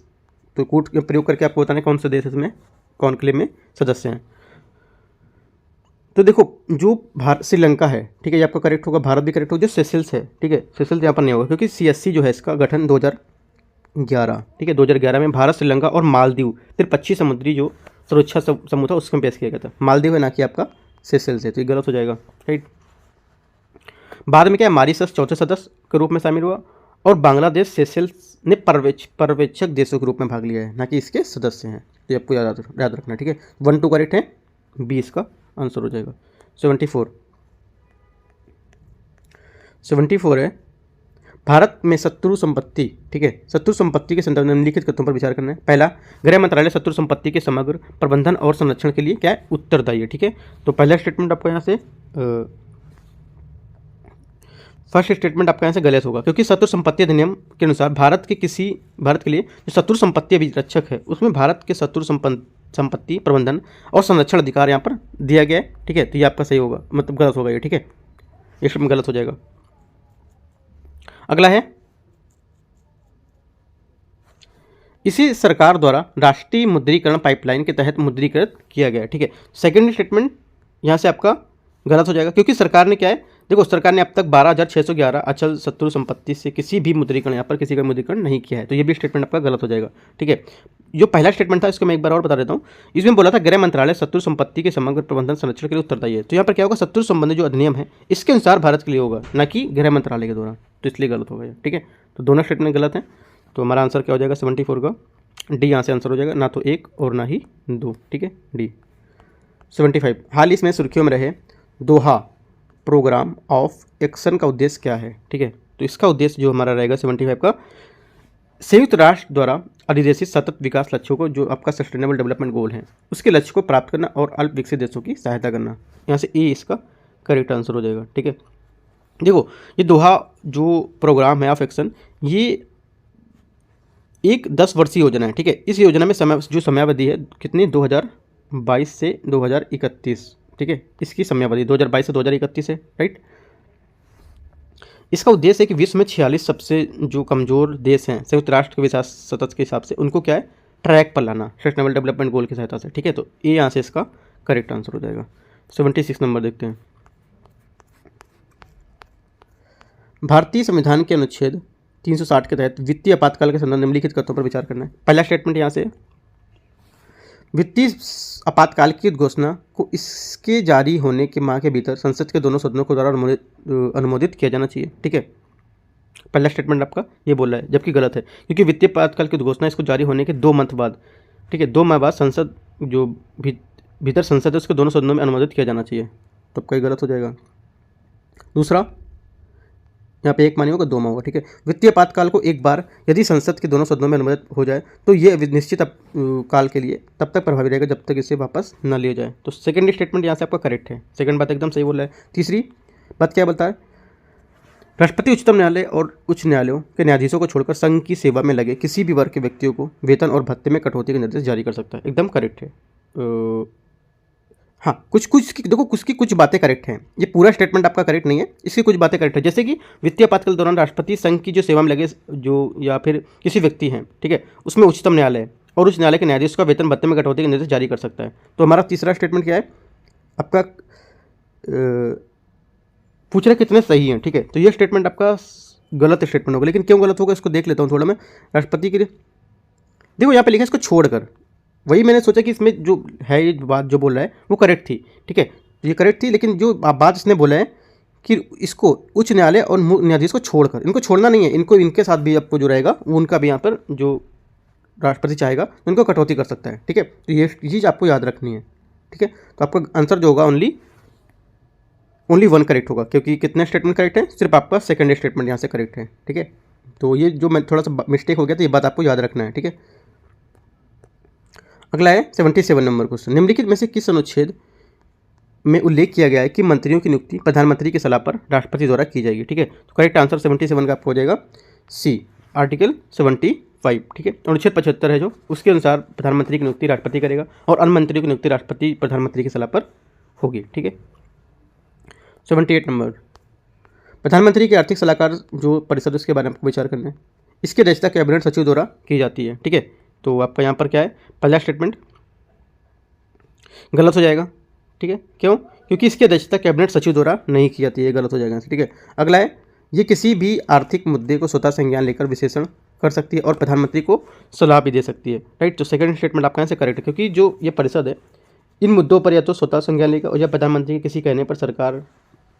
तो कूट के प्रयोग करके आपको बताना कौन से देश इसमें कॉन्क्लेव में सदस्य हैं। तो देखो जो श्रीलंका है, ठीक है, ये आपका करेक्ट होगा, भारत भी करेक्ट होगा, जो सेशेल्स है, ठीक है, सेशेल्स यहाँ पर नहीं होगा क्योंकि CSC जो है इसका गठन 2011, ठीक है, 2011 में भारत, श्रीलंका और मालदीव त्रिपक्षीय समुद्री जो सुरक्षा समूह था उसमें पेश किया गया था। मालदीव है ना कि आपका सेशेल्स है, तो ये गलत हो जाएगा, राइट। बाद में क्या है, मॉरिशस चौथे सदस्य के रूप में शामिल हुआ और बांग्लादेश सेशेल्स ने पर्यवेक्षक देशों के रूप में भाग लिया है, ना कि इसके सदस्य हैं, तो आपको याद रखना है। ठीक है, 1-2 करेक्ट है, बी इसका आंसर हो जाएगा। 74 है भारत में शत्रु संपत्ति, ठीक है, शत्रु संपत्ति के संदर्भ में निम्नलिखित कथनों पर विचार करना है। पहला, गृह मंत्रालय शत्रु संपत्ति के समग्र प्रबंधन और संरक्षण के लिए क्या है, उत्तरदायी है, ठीक है। तो पहला स्टेटमेंट आपको यहाँ से फर्स्ट स्टेटमेंट आपका यहाँ से गलत होगा, क्योंकि शत्रु संपत्ति अधिनियम के अनुसार भारत के लिए जो शत्रु संपत्ति अभिरक्षक है उसमें भारत के शत्रु संपत्ति प्रबंधन और संरक्षण अधिकार यहाँ पर दिया गया है, ठीक है। तो ये आपका सही होगा, मतलब गलत होगा ये, ठीक है, ये स्टेटमेंट गलत हो जाएगा। अगला है, इसी सरकार द्वारा राष्ट्रीय मुद्रीकरण पाइपलाइन के तहत मुद्रीकृत किया गया है, ठीक है। सेकंड स्टेटमेंट यहाँ से आपका गलत हो जाएगा, क्योंकि सरकार ने क्या है, देखो सरकार ने अब तक 12,611 अचल शत्रु संपत्ति से किसी भी मुद्रीकरण यहाँ पर किसी का मुद्रीकरण नहीं किया है, तो ये भी स्टेटमेंट आपका गलत हो जाएगा, ठीक है। जो पहला स्टेटमेंट था इसको मैं एक बार और बता देता हूँ। इसमें बोला था गृह मंत्रालय शत्रु संपत्ति के समग्र प्रबंधन संरक्षण के लिए उत्तरदायी है, तो यहाँ पर क्या होगा, शत्रु संबंधी जो अधिनियम है इसके अनुसार भारत के लिए होगा, न कि गृह मंत्रालय के द्वारा, तो इसलिए गलत होगा, ठीक है। तो दोनों स्टेटमेंट गलत हैं, तो हमारा आंसर क्या हो जाएगा 74 का डी यहाँ से आंसर हो जाएगा, ना तो 1 और ना ही 2, ठीक है, डी। 75, हाल ही इसमें सुर्खियों में रहे दोहा प्रोग्राम ऑफ एक्शन का उद्देश्य क्या है, ठीक है। तो इसका उद्देश्य जो हमारा रहेगा 75 का, संयुक्त राष्ट्र द्वारा अधिदेशित सतत विकास लक्ष्यों को, जो आपका सस्टेनेबल डेवलपमेंट गोल है, उसके लक्ष्य को प्राप्त करना और अल्प विकसित देशों की सहायता करना। यहाँ से ए इसका करेक्ट आंसर हो जाएगा, ठीक है। देखो ये दोहा जो प्रोग्राम है ऑफ एक्शन, ये एक 10 वर्षीय योजना है, ठीक है। इस योजना में समयावधि है कितनी, 2022 से 2031, ठीक है। इसकी समयावधि 2022 से 2031 है, राइट। इसका उद्देश्य है कि विश्व में 46 सबसे जो कमज़ोर देश हैं संयुक्त राष्ट्र के विकास सतत के हिसाब से उनको क्या है, ट्रैक पर लाना सस्टेनेबल डेवलपमेंट गोल की सहायता से, ठीक है। तो ये यहाँ से इसका करेक्ट आंसर हो जाएगा। 76 नंबर देखते हैं। भारतीय संविधान के अनुच्छेद 360 के तहत वित्तीय आपातकाल के संदर्भ में निम्नलिखित कथनों पर विचार करना है। पहला स्टेटमेंट यहाँ से, वित्तीय आपातकाल की घोषणा को इसके जारी होने के माह के भीतर संसद के दोनों सदनों को द्वारा अनुमोदित किया जाना चाहिए, ठीक है। पहला स्टेटमेंट आपका ये बोल रहा है, जबकि गलत है, क्योंकि वित्तीय आपातकाल की घोषणा इसको जारी होने के 2 मंथ बाद, ठीक है, 2 माह बाद संसद जो भीतर संसद है उसके दोनों सदनों में अनुमोदित किया जाना चाहिए, तो आपका गलत हो जाएगा। दूसरा, यहाँ पे 1 माह नहीं होगा, 2 माह होगा, ठीक है। वित्तीय आपातकाल को एक बार यदि संसद के दोनों सदनों में अनुमोदित हो जाए तो ये निश्चित काल के लिए तब तक प्रभावी रहेगा जब तक इसे वापस न लिया जाए। तो सेकंड स्टेटमेंट यहाँ से आपका करेक्ट है, सेकंड बात एकदम सही बोल रहा है। तीसरी बात क्या बोलता है, राष्ट्रपति उच्चतम न्यायालय और उच्च न्यायालयों के न्यायाधीशों को छोड़कर संघ की सेवा में लगे किसी भी वर्ग के व्यक्तियों को वेतन और भत्ते में कटौती के निर्देश जारी कर सकता है, एकदम करेक्ट है। हाँ, कुछ बातें करेक्ट हैं, ये पूरा स्टेटमेंट आपका करेक्ट नहीं है, इसकी कुछ बातें करेक्ट है, जैसे कि वित्तीय आपातकाल के दौरान राष्ट्रपति संघ की जो सेवा में लगे जो या फिर किसी व्यक्ति हैं, ठीक है, उसमें उच्चतम न्यायालय और उच्च न्यायालय के न्यायाधीश का वेतन भत्ते में कटौती के निर्देश जारी कर सकता है। तो हमारा तीसरा स्टेटमेंट क्या है आपका, पूछ रहे कितने सही हैं, ठीक है। तो ये स्टेटमेंट आपका गलत स्टेटमेंट होगा, लेकिन क्यों गलत होगा इसको देख लेता हूँ थोड़ा मैं। राष्ट्रपति के लिए देखो यहाँ पे लिखा है इसको छोड़कर, वही मैंने सोचा कि इसमें जो है ये बात जो बोल रहा है वो करेक्ट थी, ठीक है, ये करेक्ट थी, लेकिन जो बात इसने बोला है कि इसको उच्च न्यायालय और न्यायाधीश को छोड़कर, इनको छोड़ना नहीं है, इनको इनके साथ भी आपको जो रहेगा वो उनका भी यहाँ पर जो राष्ट्रपति चाहेगा उनको कटौती कर सकता है, ठीक है। तो ये चीज़ आपको याद रखनी है, ठीक है। तो आपका आंसर जो होगा ओनली 1 करेक्ट होगा, क्योंकि कितने स्टेटमेंट करेक्ट है, सिर्फ आपका सेकंड स्टेटमेंट यहाँ से करेक्ट है, ठीक है। तो ये जो मैं थोड़ा सा मिस्टेक हो गया तो ये बात आपको याद रखना है, ठीक है। अगला है 77 नंबर क्वेश्चन, निम्नलिखित में से किस अनुच्छेद में उल्लेख किया गया है कि मंत्रियों की नियुक्ति प्रधानमंत्री की सलाह पर राष्ट्रपति द्वारा की जाएगी, ठीक है। तो करेक्ट आंसर 77 का आपको हो जाएगा सी, आर्टिकल 75, ठीक है। अनुच्छेद 75 है जो, उसके अनुसार प्रधानमंत्री की नियुक्ति राष्ट्रपति करेगा और अन्य मंत्रियों की नियुक्ति राष्ट्रपति प्रधानमंत्री की सलाह पर होगी, ठीक है। 78 नंबर, प्रधानमंत्री के आर्थिक सलाहकार जो परिषद उसके बारे में आपको विचार करना है, इसकी अध्यक्षता कैबिनेट सचिव द्वारा की जाती है, ठीक है। तो आपका यहाँ पर क्या है, पहला स्टेटमेंट गलत हो जाएगा, ठीक है। क्यों, क्योंकि इसकी अध्यक्षता कैबिनेट सचिव द्वारा नहीं की जाती है, गलत हो जाएगा, ठीक है। अगला है, ये किसी भी आर्थिक मुद्दे को स्वतः संज्ञान लेकर विश्लेषण कर सकती है और प्रधानमंत्री को सलाह भी दे सकती है, राइट। तो सेकंड स्टेटमेंट आपका यहाँ से करेक्ट है, क्योंकि जो ये परिषद है इन मुद्दों पर या तो स्वतः संज्ञान लेकर और या प्रधानमंत्री के किसी कहने पर सरकार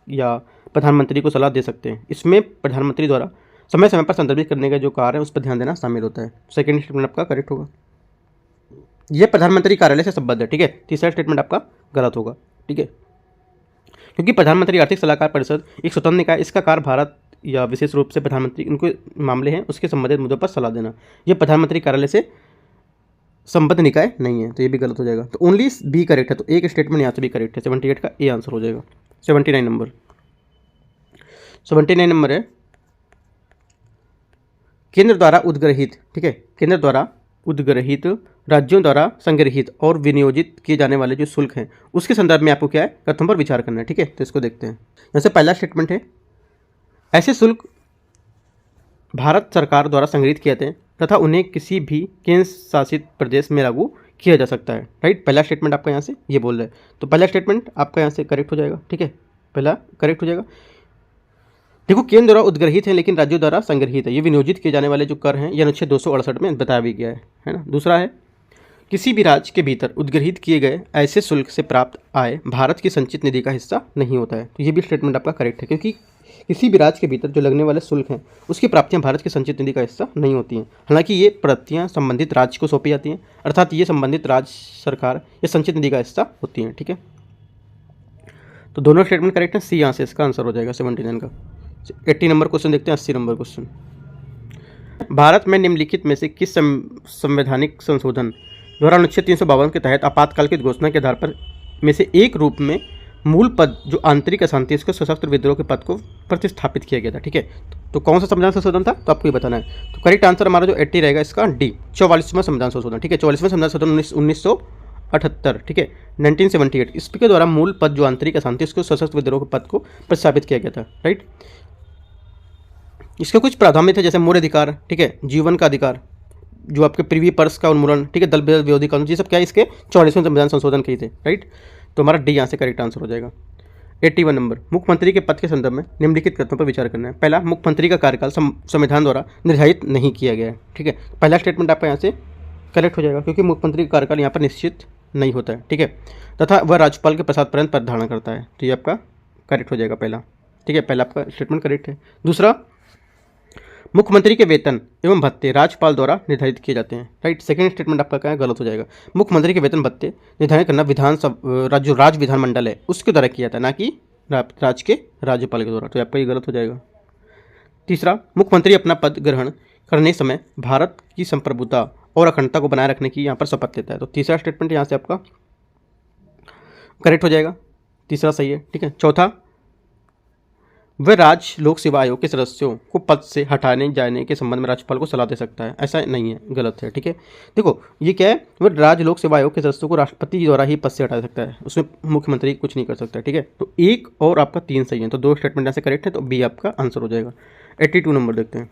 या प्रधानमंत्री को सलाह दे सकते हैं। इसमें प्रधानमंत्री द्वारा समय समय पर संदर्भित करने का जो कार्य है उस पर ध्यान देना शामिल होता है। सेकंड स्टेटमेंट आपका करेक्ट होगा, यह प्रधानमंत्री कार्यालय से संबद्ध है, ठीक है। तीसरा स्टेटमेंट आपका गलत होगा। ठीक है, क्योंकि प्रधानमंत्री आर्थिक सलाहकार परिषद एक स्वतंत्र निकाय, इसका कार्य भारत या विशेष रूप से प्रधानमंत्री उनके मामले हैं उसके संबंधित मुद्दों पर सलाह देना। ये प्रधानमंत्री कार्यालय से संबद्ध निकाय नहीं है, तो ये भी गलत हो जाएगा। तो ओनली बी करेक्ट है, तो एक स्टेटमेंट यहाँ से भी करेक्ट है। 78 का ए आंसर हो जाएगा। 79 नंबर है केंद्र द्वारा उद्ग्रहित, ठीक है, केंद्र द्वारा उद्ग्रहित राज्यों द्वारा संग्रहित और विनियोजित किए जाने वाले जो शुल्क हैं उसके संदर्भ में आपको क्या है, कथनों पर विचार करना है। ठीक है, तो इसको देखते हैं। यहाँ से पहला स्टेटमेंट है, ऐसे शुल्क भारत सरकार द्वारा संग्रहित किए जाते हैं तथा उन्हें किसी भी केंद्र शासित प्रदेश में लागू किया जा सकता है। राइट, पहला स्टेटमेंट आपका यहाँ से ये बोल रहा है, तो पहला स्टेटमेंट आपका यहाँ से करेक्ट हो जाएगा। ठीक है, पहला करेक्ट हो जाएगा। देखो, केंद्र द्वारा उद्ग्रहित है लेकिन राज्यों द्वारा संग्रहित है, ये विनियोजित किए जाने वाले जो कर हैं ये अनुच्छेद 268 में बताया भी गया है ना। दूसरा है, किसी भी राज्य के भीतर उद्ग्रहित किए गए ऐसे शुल्क से प्राप्त आय भारत की संचित निधि का हिस्सा नहीं होता है, तो ये भी स्टेटमेंट आपका करेक्ट है, क्योंकि किसी भी राज्य के भीतर जो लगने वाले शुल्क हैं उसकी प्राप्तियां भारत की संचित निधि का हिस्सा नहीं होती हैं। हालांकि ये प्राप्तियां संबंधित राज्य को सौंपी जाती हैं, अर्थात ये संबंधित राज्य सरकार या संचित निधि का हिस्सा होती हैं। ठीक है, तो दोनों स्टेटमेंट करेक्ट है, सी यहाँ से इसका आंसर हो जाएगा 79 का। 80 नंबर क्वेश्चन देखते हैं। 80 नंबर क्वेश्चन, भारत में निम्नलिखित में से किस संवैधानिक संशोधन द्वारा अनुच्छेद 352 के तहत आपातकाल की घोषणा के आधार पर में से एक रूप में मूल पद जो आंतरिक अशांति इसको सशस्त्र विद्रोह के पद को प्रतिस्थापित किया गया था? ठीक है, तो कौन सा संविधान संशोधन था, तो आपको ये बताना है। तो करेक्ट आंसर हमारा जो 80 रहेगा इसका डी, 44वां संविधान संशोधन। ठीक है, 44वां संविधान संशोधन 1978, ठीक है, 1978, इसके द्वारा मूल पद जो आंतरिक अशांति उसको सशस्त्र विद्रोह के पद को प्रतिस्थापित किया गया था। राइट, इसके कुछ प्रावधान थे जैसे मौर्य अधिकार, ठीक है, जीवन का अधिकार, जो आपके प्रीवी पर्स का उन्मूलन, ठीक है, दल विरोधी कानून, ये सब क्या है इसके 44वें संविधान संशोधन किए थे। राइट, तो हमारा डी यहाँ से करेक्ट आंसर हो जाएगा। 81 नंबर, मुख्यमंत्री के पद के संदर्भ में निम्नलिखित कथनों पर विचार करना है। पहला, मुख्यमंत्री का कार्यकाल संविधान द्वारा निर्धारित नहीं किया गया है। ठीक है, पहला स्टेटमेंट आपका यहाँ से करेक्ट हो जाएगा, क्योंकि मुख्यमंत्री का कार्यकाल यहाँ पर निश्चित नहीं होता है। ठीक है, तथा वह राज्यपाल के प्रसाद पर्यंत पद धारण करता है, तो ये आपका करेक्ट हो जाएगा पहला। ठीक है, पहला आपका स्टेटमेंट करेक्ट है। दूसरा, मुख्यमंत्री के वेतन एवं भत्ते राज्यपाल द्वारा निर्धारित किए जाते हैं। राइट, सेकंड स्टेटमेंट आपका क्या है, गलत हो जाएगा। मुख्यमंत्री के वेतन भत्ते निर्धारित करना विधानसभा जो राज्य विधानमंडल है उसके द्वारा किया जाता है, ना कि राज्य के राज्यपाल के द्वारा, तो आपका ये गलत हो जाएगा। तीसरा, मुख्यमंत्री अपना पद ग्रहण करने समय भारत की संप्रभुता और अखंडता को बनाए रखने की यहाँ पर शपथ लेता है, तो तीसरा स्टेटमेंट यहाँ से आपका करेक्ट हो जाएगा, तीसरा सही है। ठीक है, चौथा, वह राज्य लोक सेवा आयोग के सदस्यों को पद से हटाने जाने के संबंध में राज्यपाल को सलाह दे सकता है, ऐसा नहीं है, गलत है। ठीक है, देखो ये क्या है, वह राज्य लोक सेवा आयोग के सदस्यों को राष्ट्रपति द्वारा ही पद से हटा सकता है, उसमें मुख्यमंत्री कुछ नहीं कर सकता है। ठीक है, तो एक और आपका 3 सही है, तो 2 स्टेटमेंट ऐसे करेक्ट है, तो बी आपका आंसर हो जाएगा। 82 नंबर देखते हैं।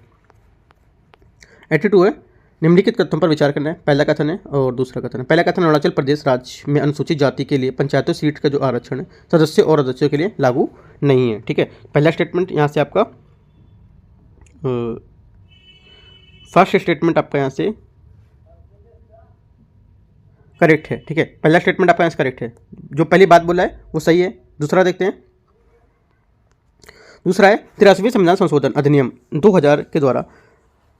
82 है, निम्नलिखित कथनों पर विचार करना है। पहला कथन है और दूसरा कथन है। पहला कथन, अरुणाचल प्रदेश राज्य में अनुसूचित जाति के लिए पंचायतों सीट का जो आरक्षण है सदस्यों और अध्यक्षों के लिए लागू नहीं है। ठीक है, पहला स्टेटमेंट यहाँ से आपका फर्स्ट स्टेटमेंट आपका यहाँ से करेक्ट है। ठीक है, पहला स्टेटमेंट आपका यहाँ से करेक्ट है, जो पहली बात बोला है वो सही है। दूसरा देखते हैं, दूसरा है 83वें संविधान संशोधन अधिनियम 2000 के द्वारा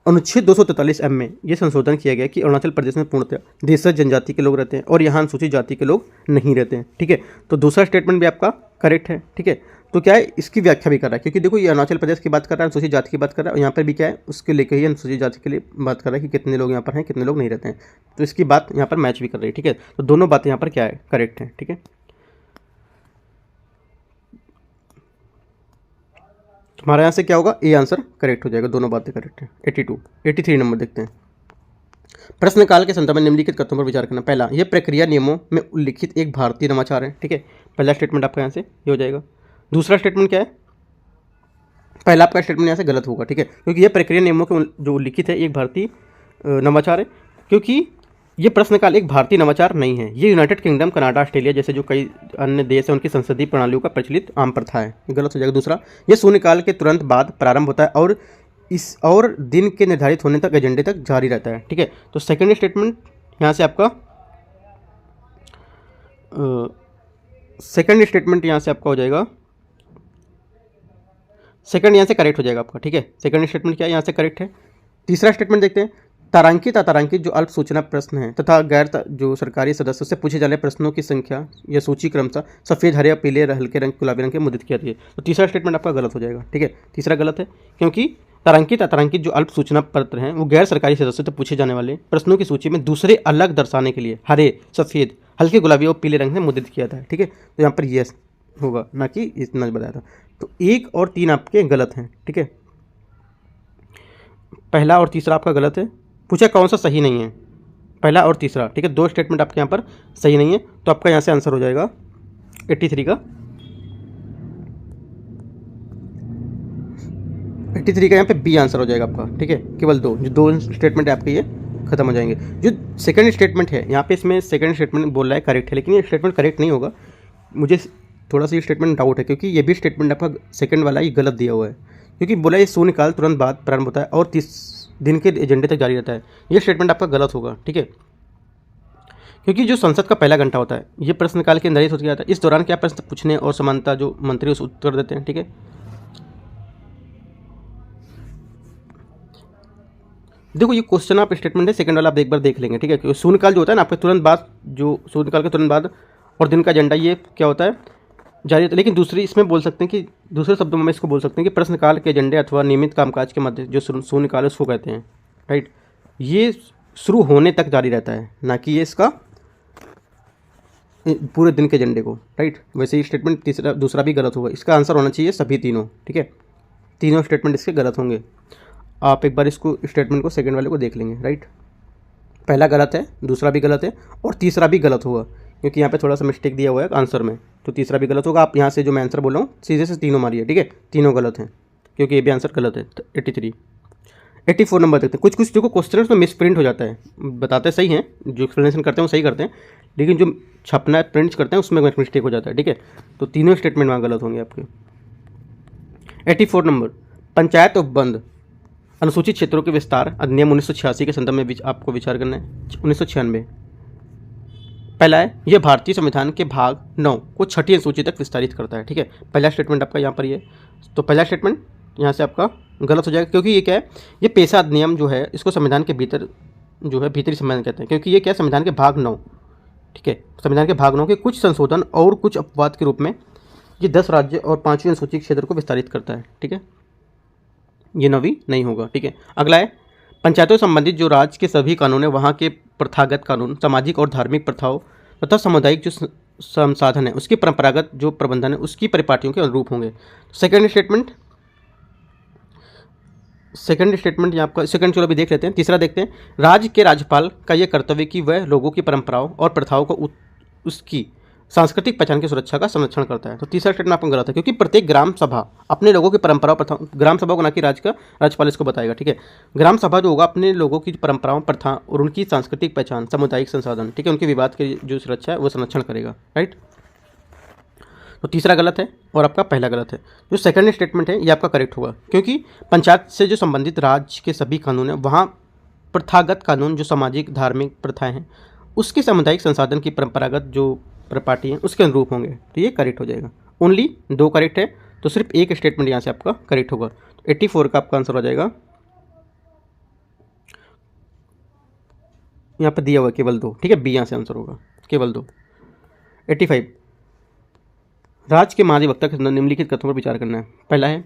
अनुच्छेद 243 में यह संशोधन किया गया कि अरुणाचल प्रदेश में पूर्णतः देशज जनजाति के लोग रहते हैं और यहाँ अनुसूचित जाति के लोग नहीं रहते हैं। ठीक है, तो दूसरा स्टेटमेंट भी आपका करेक्ट है। ठीक है, तो क्या है, इसकी व्याख्या भी कर रहा है, क्योंकि देखो ये अरुणाचल प्रदेश की बात कर रहा है, अनुसूचित जाति की बात कर रहा है, और यहाँ पर भी क्या है उसके लेकर ही अनुसूचित जाति के लिए बात कर रहा है कि कितने लोग यहाँ पर हैं, कितने लोग नहीं रहते हैं, तो इसकी बात यहाँ पर मैच भी कर रही है। ठीक है, तो दोनों बातें यहाँ पर क्या है, करेक्ट है। ठीक है, हमारे यहाँ से क्या होगा, ए आंसर करेक्ट हो जाएगा, दोनों बातें करेक्ट है। 83 नंबर देखते हैं। प्रश्नकाल के संदर्भ में निम्नलिखित कथनों पर विचार करना। पहला, यह प्रक्रिया नियमों में उल्लिखित एक भारतीय नवाचार है। ठीक है, पहला स्टेटमेंट आपका यहाँ से ये हो जाएगा। दूसरा स्टेटमेंट क्या है, पहला आपका स्टेटमेंट यहाँ से गलत होगा। ठीक है, क्योंकि यह प्रक्रिया नियमों के जो उल्लिखित है एक भारतीय नवाचार है, क्योंकि ये प्रश्नकाल एक भारतीय नवाचार नहीं है, ये यूनाइटेड किंगडम, कनाडा, ऑस्ट्रेलिया जैसे जो कई अन्य देश हैं उनकी संसदीय प्रणालियों का प्रचलित आम प्रथा है, ये गलत हो जाएगा। दूसरा, ये शून्यकाल के तुरंत बाद प्रारंभ होता है और दिन के निर्धारित होने तक एजेंडे तक जारी रहता है। ठीक है, तो सेकंड स्टेटमेंट यहाँ से आपका सेकंड स्टेटमेंट यहाँ से आपका हो जाएगा, सेकंड यहाँ से करेक्ट हो जाएगा आपका। ठीक है, सेकंड स्टेटमेंट क्या है यहाँ से करेक्ट है। तीसरा स्टेटमेंट देखते हैं, तारांकित अतारांकित जो अल्प सूचना प्रश्न हैं तथा जो सरकारी सदस्यों से पूछे जाने प्रश्नों की संख्या या सूची क्रमशः सफ़ेद, हरे, पीले, हल्के रंग, गुलाबी रंग के मुद्रित किया जाती है। तो तीसरा स्टेटमेंट आपका गलत हो जाएगा। ठीक है, तीसरा गलत है, क्योंकि तारांकित अतारांकित जो अल्प सूचना पत्र हैं वो गैर सरकारी सदस्यों से पूछे जाने वाले प्रश्नों की सूची में दूसरे अलग दर्शाने के लिए हरे, सफ़ेद, हल्के गुलाबी और पीले रंग से मुद्रित किया था। ठीक है, तो यहाँ पर यस होगा, ना कि इतना बताया था। तो 1 और 3 आपके गलत हैं। ठीक है, पहला और तीसरा आपका गलत है। पूछा कौन सा सही नहीं है, पहला और तीसरा। ठीक है, 2 स्टेटमेंट आपके यहाँ पर सही नहीं है, तो आपका यहाँ से आंसर हो जाएगा 83 का। 83 का यहाँ पे बी आंसर हो जाएगा आपका। ठीक है, केवल जो 2 स्टेटमेंट आपके ये खत्म हो जाएंगे। जो सेकंड स्टेटमेंट है यहाँ पे, इसमें सेकंड स्टेटमेंट बोल रहा है करेक्ट है, लेकिन ये स्टेटमेंट करेक्ट नहीं होगा। मुझे थोड़ा सा ये स्टेटमेंट डाउट है, क्योंकि ये भी स्टेटमेंट आपका सेकंड वाला ये गलत दिया हुआ है, क्योंकि बोला ये शून्यकाल तुरंत बाद प्रारंभ होता है और 30 दिन के एजेंडे तक जारी रहता है। ये स्टेटमेंट आपका गलत होगा। ठीक है, क्योंकि जो संसद का पहला घंटा होता है ये प्रश्नकाल के अंदर ही सोचा जाता है। इस दौरान क्या प्रश्न पूछने और समानता जो मंत्री उस उत्तर देते हैं। ठीक है, देखो ये क्वेश्चन आप स्टेटमेंट है सेकंड वाला आप एक बार देख लेंगे। ठीक है, क्योंकि शून्यकाल जो होता है ना आपके तुरंत बाद, जो शून्यकाल के तुरंत बाद और दिन का एजेंडा ये क्या होता है, जारी रहता है। लेकिन दूसरी इसमें बोल सकते हैं कि दूसरे शब्दों में इसको बोल सकते हैं कि प्रश्नकाल के एजेंडे अथवा नियमित कामकाज के मध्य जो शून्यकाल है उसको कहते हैं। राइट, ये शुरू होने तक जारी रहता है, ना कि ये इसका पूरे दिन के एजेंडे को। राइट, वैसे ही स्टेटमेंट दूसरा भी गलत होगा। इसका आंसर होना चाहिए सभी तीनों। ठीक है, तीनों स्टेटमेंट इसके गलत होंगे। आप एक बार इसको स्टेटमेंट को सेकंड वाले को देख लेंगे। राइट, पहला गलत है, दूसरा भी गलत है और तीसरा भी गलत होगा, क्योंकि यहाँ पे थोड़ा सा मिस्टेक दिया हुआ है आंसर में, तो तीसरा भी गलत होगा। आप यहाँ से जो मैं आंसर बोल रहा हूँ सीधे से तीनों मारिए। ठीक है, तीनों गलत हैं, क्योंकि ये भी आंसर गलत है। 83 84 नंबर देखते हैं। कुछ कुछ देखो क्वेश्चन उसमें मिसप्रिंट हो जाता है, बताते सही हैं, जो एक्सप्लेनेशन करते हैं वो सही करते हैं, लेकिन जो छपना प्रिंट करते हैं उसमें मिस्टेक हो जाता है। ठीक है, तो तीनों स्टेटमेंट वहाँ गलत होंगे आपके। 84 नंबर, पंचायत उपबंध अनुसूचित क्षेत्रों के विस्तार अधिनियम 1986 के संदर्भ में आपको विचार करना है। 1996 पहला है, यह भारतीय संविधान के भाग 9 को 6ठी अनुसूची तक विस्तारित करता है। ठीक है, पहला स्टेटमेंट आपका यहाँ पर ये, तो पहला स्टेटमेंट यहाँ से आपका गलत हो जाएगा, क्योंकि ये क्या है, ये पेशा अधिनियम जो है इसको संविधान के भीतर जो है भीतरी संविधान कहते हैं, क्योंकि ये क्या है संविधान के भाग 9। ठीक है, संविधान के भाग 9 के कुछ संशोधन और कुछ अपवाद के रूप में ये 10 राज्य और 5वीं अनुसूची क्षेत्र को विस्तारित करता है। ठीक है, ये 9वीं नहीं होगा। ठीक है, अगला है, पंचायतों से संबंधित जो राज्य के सभी कानून है वहाँ के प्रथागत कानून, सामाजिक और धार्मिक प्रथाओं तथा सामुदायिक जो संसाधन है उसकी परंपरागत जो प्रबंधन है उसकी परिपाटियों के अनुरूप होंगे। सेकंड स्टेटमेंट यहाँ आपका सेकंड, चलो अभी देख लेते हैं। तीसरा देखते हैं, राज्य के राज्यपाल का यह कर्तव्य कि वह लोगों की परंपराओं और प्रथाओं को उसकी सांस्कृतिक पहचान की सुरक्षा का संरक्षण करता है। तो तीसरा स्टेटमेंट आपका गलत है, क्योंकि प्रत्येक ग्राम सभा अपने लोगों की परंपराओं प्रथा, ग्राम सभा को ना कि राज्यपाल इसको बताएगा। ठीक है, ग्राम सभा जो होगा अपने लोगों की परंपराओं, प्रथा और उनकी सांस्कृतिक पहचान, सामुदायिक संसाधन, ठीक है, उनके विवाद की जो सुरक्षा है वो संरक्षण करेगा। राइट, तो तीसरा गलत है और आपका पहला गलत है। जो सेकंड स्टेटमेंट है ये आपका करेक्ट होगा, क्योंकि पंचायत से जो संबंधित राज्य के सभी कानून हैं वहाँ प्रथागत कानून जो सामाजिक धार्मिक प्रथाएं हैं उसके सामुदायिक संसाधन की परंपरागत जो परिपाटी हैं उसके अनुरूप होंगे। तो ये करेक्ट हो जाएगा। ओनली 2 करेक्ट है, तो सिर्फ एक स्टेटमेंट यहाँ से आपका करेक्ट होगा। तो 84 का आपका आंसर हो जाएगा, यहाँ पर दिया हुआ केवल 2। ठीक है, बी यहाँ से आंसर होगा, केवल 2। 85, राज्य के महाधिवक्ता के निम्नलिखित कथनों पर विचार करना है। पहला है,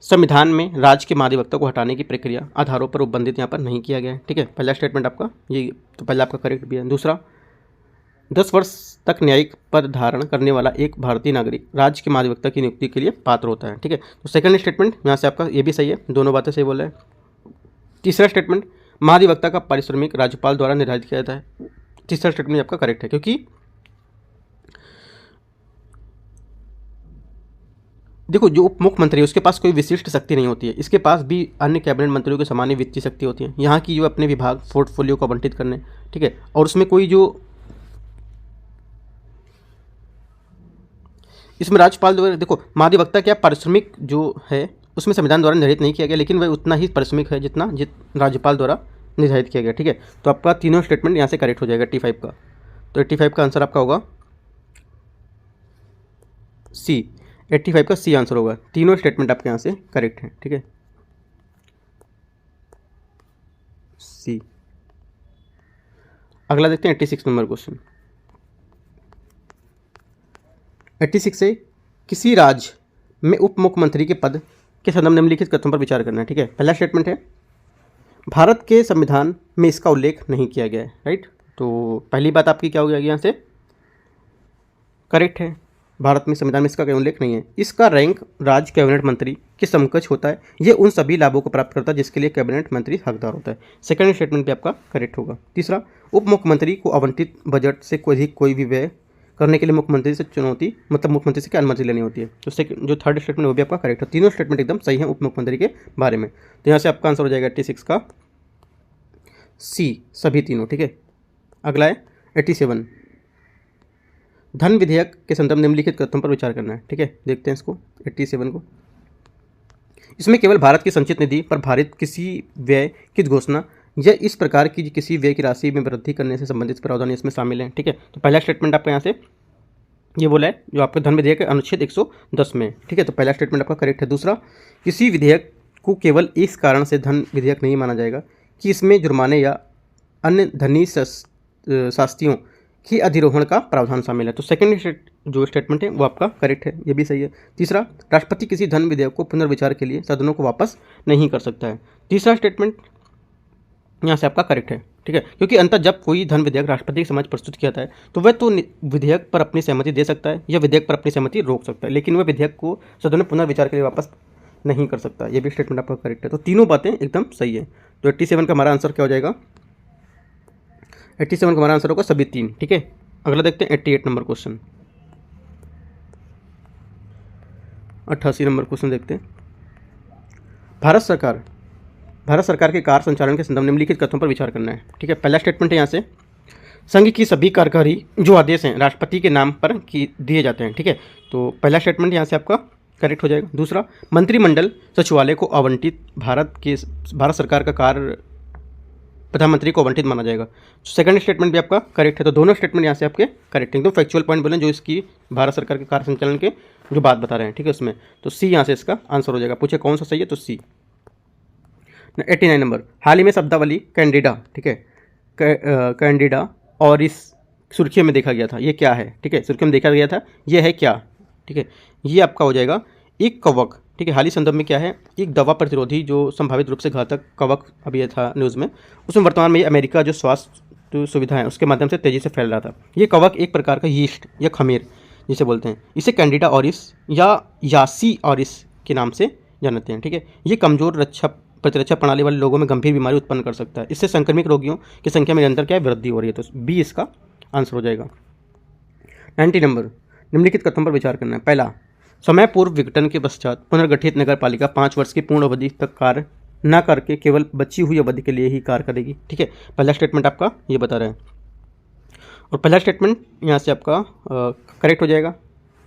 संविधान में राज्य के महाधिवक्ता को हटाने की प्रक्रिया आधारों पर उपबंधित यहाँ पर नहीं किया गया है। ठीक है, पहला स्टेटमेंट आपका ये, तो पहला आपका करेक्ट भी है। दूसरा, 10 वर्ष तक न्यायिक पद धारण करने वाला एक भारतीय नागरिक राज्य के महाधिवक्ता की नियुक्ति के लिए पात्र होता है। ठीक है, तो सेकंड स्टेटमेंट यहाँ से आपका ये भी सही है, दोनों बातें सही बोल रहे हैं। तीसरा स्टेटमेंट, महाधिवक्ता का पारिश्रमिक राज्यपाल द्वारा निर्धारित किया जाता है। तीसरा स्टेटमेंट आपका करेक्ट है, क्योंकि देखो जो उप मुख्यमंत्री है उसके पास कोई विशिष्ट शक्ति नहीं होती है, इसके पास भी अन्य कैबिनेट मंत्रियों के सामान्य वित्तीय शक्ति होती है। यहाँ की जो अपने विभाग पोर्टफोलियो को आवंटित करने, ठीक है, और उसमें कोई जो इसमें राज्यपाल द्वारा, देखो महाधिवक्ता क्या पारिश्रमिक जो है उसमें संविधान द्वारा निर्धारित नहीं किया गया, लेकिन वह उतना ही पारिश्रमिक है जितना राज्यपाल द्वारा निर्धारित किया गया। ठीक है, तो आपका तीनों स्टेटमेंट यहाँ से करेक्ट हो जाएगा 85 का। तो 85 का आंसर आपका होगा सी। 85 का सी आंसर होगा। तीनों स्टेटमेंट आपके यहाँ से करेक्ट हैं। ठीक है, सी। अगला देखते हैं 86 नंबर क्वेश्चन। 86 से किसी राज्य में उप मुख्यमंत्री के पद के संदर्भ में निम्नलिखित कथनों पर विचार करना है। ठीक है, पहला स्टेटमेंट है भारत के संविधान में इसका उल्लेख नहीं किया गया है। राइट, तो पहली बात आपकी क्या हो गया यहाँ से, करेक्ट है, भारत में संविधान में इसका कोई उल्लेख नहीं है। इसका रैंक राज्य कैबिनेट मंत्री के समकक्ष होता है। ये उन सभी लाभों को प्राप्त करता है जिसके लिए कैबिनेट मंत्री हकदार होता है। सेकंड स्टेटमेंट भी आपका करेक्ट होगा। तीसरा, उप मुख्यमंत्री को आवंटित बजट से कोई भी व्यय करने के लिए मुख्यमंत्री से चुनौती, मतलब मुख्यमंत्री से क्या अनुमति लेनी होती है। तो सेकंड जो थर्ड स्टेटमेंट वो भी आपका करेक्ट है। तीनों स्टेटमेंट एकदम सही है उप मुख्यमंत्री के बारे में। तो यहाँ से आपका आंसर हो जाएगा 86 का सी, सभी तीनों। ठीक है, अगला है 87, धन विधेयक के संदर्भ में निम्नलिखित कथनों पर विचार करना है। ठीक है, देखते हैं इसको 87 को। इसमें केवल भारत की संचित निधि पर भारित किसी व्यय की घोषणा या इस प्रकार की किसी व्यय की राशि में वृद्धि करने से संबंधित प्रावधान इसमें शामिल हैं। ठीक है, तो पहला स्टेटमेंट आपका यहाँ से ये बोला है जो आपके धन विधेयक अनुच्छेद 110 में। ठीक है, तो पहला स्टेटमेंट आपका करेक्ट है। दूसरा, किसी विधेयक को केवल इस कारण से धन विधेयक नहीं माना जाएगा कि इसमें जुर्माने या अन्य धनी शास्तियों की अधिरोहण का प्रावधान शामिल है। तो सेकंड जो स्टेटमेंट है वो आपका करेक्ट है, ये भी सही है। तीसरा, राष्ट्रपति किसी धन विधेयक को पुनर्विचार के लिए सदनों को वापस नहीं कर सकता है। तीसरा स्टेटमेंट यहाँ से आपका करेक्ट है। ठीक है, क्योंकि अंततः जब कोई धन विधेयक राष्ट्रपति के समक्ष प्रस्तुत किया जाता है तो वह तो विधेयक पर अपनी सहमति दे सकता है या विधेयक पर अपनी सहमति रोक सकता है, लेकिन वह विधेयक को सदन में पुनर्विचार के लिए वापस नहीं कर सकता। ये भी स्टेटमेंट आपका करेक्ट है। तो तीनों बातें एकदम सही है। तो 87 का हमारा आंसर क्या हो जाएगा, 87 का हमारा आंसर होगा सभी तीन। ठीक है, अगला देखते हैं 88 नंबर क्वेश्चन। 88 नंबर क्वेश्चन देखते हैं। भारत सरकार के कार्य संचालन के संदर्भ में निम्नलिखित कथनों पर विचार करना है। ठीक है, पहला स्टेटमेंट है यहाँ से संघ की सभी कार्यकारी जो आदेश हैं राष्ट्रपति के नाम पर दिए जाते हैं। ठीक है, तो पहला स्टेटमेंट यहाँ से आपका करेक्ट हो जाएगा। दूसरा, मंत्रिमंडल सचिवालय को आवंटित भारत सरकार का कार्य प्रधानमंत्री को आवंटित माना जाएगा। सेकंड स्टेटमेंट भी आपका करेक्ट है। तो दोनों स्टेटमेंट यहाँ से आपके करेक्ट हैं। एकदम फैक्चुअल पॉइंट बोले जो इसकी भारत सरकार के कार्य संचालन के जो बात बता रहे हैं। ठीक है, उसमें तो सी यहाँ से इसका आंसर हो जाएगा। पूछे कौन सा सही है, तो सी। 89 नंबर, हाल ही में शब्दावली कैंडिडा, ठीक है, कैंडिडा और इस सुर्खियों में देखा गया था, ये क्या है। ठीक है, सुर्खियों में देखा गया था, ये है क्या। ठीक है, ये आपका हो जाएगा एक कवक। ठीक है, हाल ही संदर्भ में क्या है, एक दवा प्रतिरोधी जो संभावित रूप से घातक कवक अभी ये था न्यूज़ में, उसमें वर्तमान में अमेरिका जो स्वास्थ्य सुविधा है उसके माध्यम से तेज़ी से फैल रहा था। ये कवक एक प्रकार का यीस्ट या खमीर जिसे बोलते हैं, इसे कैंडिडा ऑरिस या यासी ऑरिस के नाम से जानते हैं। ठीक है, ये कमज़ोर प्रतिरक्षा प्रणाली वाले लोगों में गंभीर बीमारी उत्पन्न कर सकता है। इससे संक्रमित रोगियों की संख्या में निरंतर क्या है, वृद्धि हो रही है। तो बी इसका आंसर हो जाएगा। 90 नंबर, निम्नलिखित कथनों पर विचार करना है। पहला, समय पूर्व विघटन के पश्चात पुनर्गठित नगर पालिका 5 वर्ष की पूर्ण अवधि तक कार्य न करके केवल बची हुई अवधि के लिए ही कार्य करेगी। ठीक है, पहला स्टेटमेंट आपका ये बता रहा है और पहला स्टेटमेंट यहाँ से आपका करेक्ट हो जाएगा।